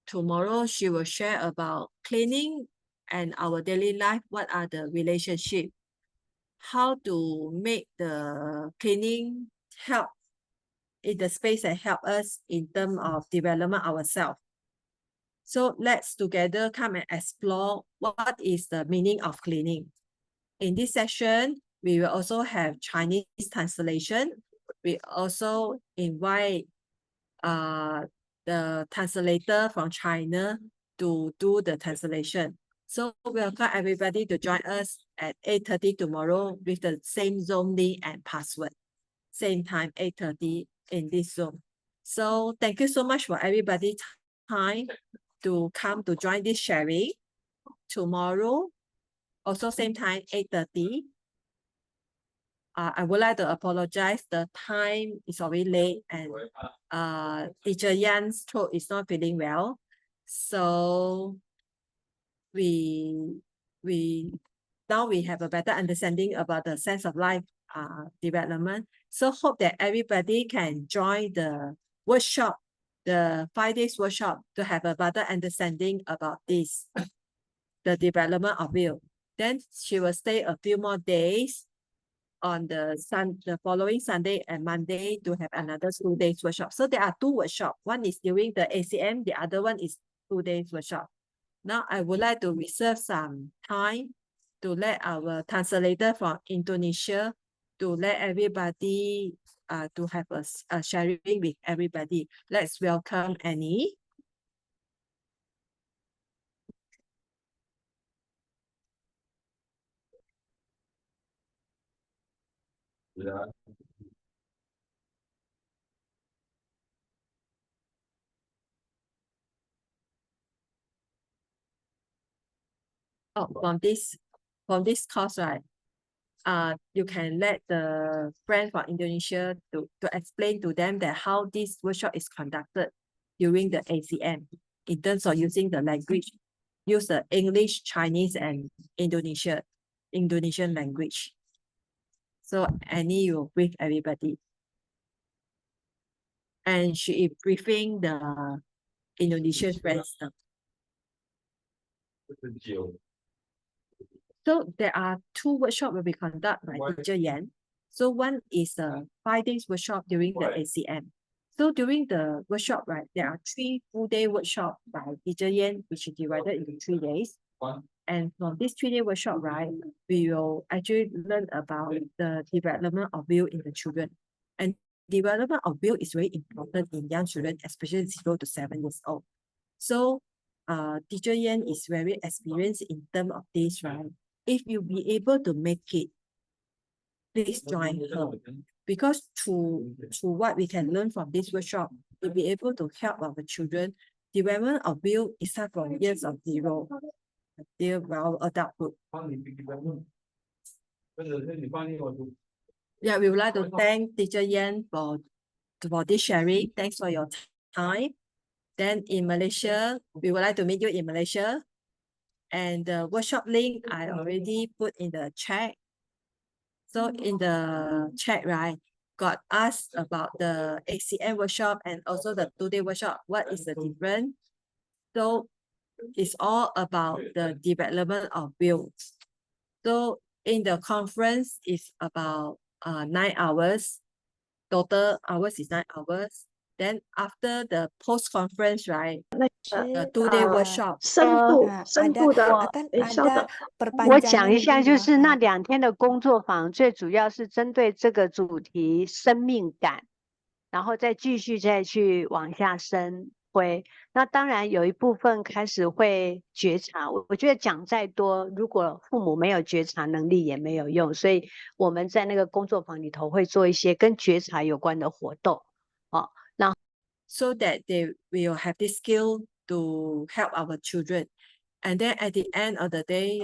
Tomorrow she will share about cleaning and our daily life. What are the relationship? How to make the cleaning help in the space that help us in terms of development ourselves. So let's together come and explore what is the meaning of cleaning. In this session, we will also have Chinese translation. We also invite the translator from China to do the translation. So welcome everybody to join us at 8:30 tomorrow with the same Zoom link and password. Same time, 8:30 in this Zoom. So thank you so much for everybody's time to come to join this sharing. Tomorrow, also same time, 8:30. I would like to apologize. The time is already late, and Teacher Yan's throat is not feeling well. So we now we have a better understanding about the sense of life development. So hope that everybody can join the workshop, the 5 days workshop, to have a better understanding about this, the development of will. Then she will stay a few more days on the following Sunday and Monday to have another 2 days workshop. So there are 2 workshops. One is during the ACM, the other one is 2 days workshop. Now I would like to reserve some time to let our translator from Indonesia to let everybody to have a sharing with everybody. Let's welcome Annie. Yeah. Oh, from this course, right? You can let the friend from Indonesia to explain to them that how this workshop is conducted during the ACM in terms of using the language, use the English, Chinese, and Indonesian language. So Annie will brief everybody. And she is briefing the Indonesian friends now. So there are 2 workshops will be conducted by Teacher Yan. So one is a 5 days workshop during the ACM. So during the workshop, right, there are 3 full-day workshops by Teacher Yan, which is divided into 3 days. And from this 3-day workshop, right, we will actually learn about the development of will in the children. And development of will is very important in young children, especially 0 to 7 years old. So Teacher Yan is very experienced in terms of this, right? If you be able to make it, please join her. Because through what we can learn from this workshop, we'll be able to help our children. Development of will is start from years of 0 until adulthood. Yeah, we would like to thank Teacher Yan for this sharing. Thanks for your time. Then in Malaysia, we would like to meet you in Malaysia. And the workshop link I already put in the chat. So in the chat, right, got asked about the ACM workshop and also the 2-day workshop. What is the difference? So it's all about the development of will. So in the conference, it's about 9 hours. Total hours is 9 hours. Then after the post-conference, right, 2-day workshop. 深度的，稍等，我讲一下，就是那2天的工作坊，最主要是针对这个主题生命感，然后再继续再去往下深会。那当然有一部分开始会觉察，我觉得讲再多，如果父母没有觉察能力也没有用，所以我们在那个工作坊里头会做一些跟觉察有关的活动。So that they will have this skill to help our children. And then at the end of the day,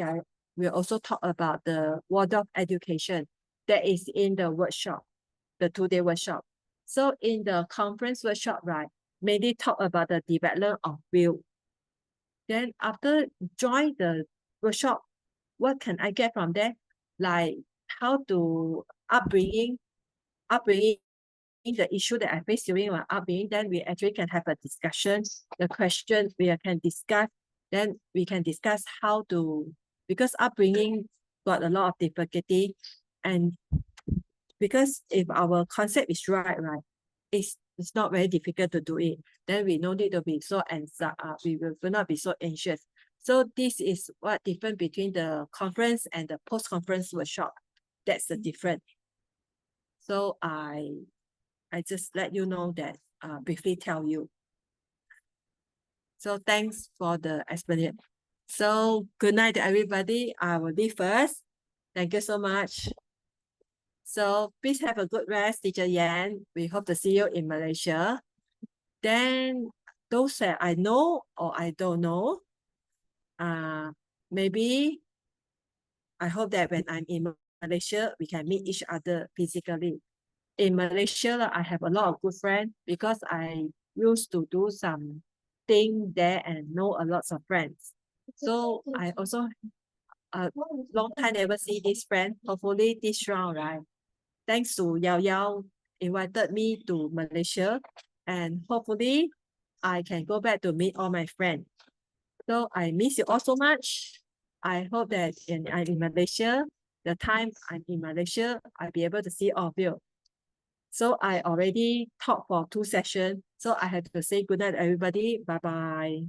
we'll also talk about the Waldorf education that is in the workshop, the 2-day workshop. So in the conference workshop, right, mainly talk about the development of will. Then after join the workshop, what can I get from there? Like how to upbringing the issue that I faced during my upbringing, then we actually can have a discussion. The question we can discuss, then we can discuss how to, because upbringing got a lot of difficulty, and because if our concept is right, it's not very difficult to do it. Then we no need to be so we will not be so anxious. So this is what difference between the conference and the post-conference workshop. That's the difference. So I just let you know that, briefly tell you. So thanks for the explanation. So good night to everybody. I will leave first. Thank you so much. So please have a good rest, Teacher Yan. We hope to see you in Malaysia. Then those that I know or I don't know, maybe I hope that when I'm in Malaysia, we can meet each other physically. In Malaysia, I have a lot of good friends because I used to do some staying there and know a lot of friends. So I also long time never see this friend. Hopefully this round, right? Thanks to Yao Yao invited me to Malaysia, and hopefully I can go back to meet all my friends. So I miss you all so much. I hope that I'm in Malaysia, the time I'm in Malaysia, I'll be able to see all of you. So I already talked for 2 sessions. So I have to say good night, everybody. Bye-bye.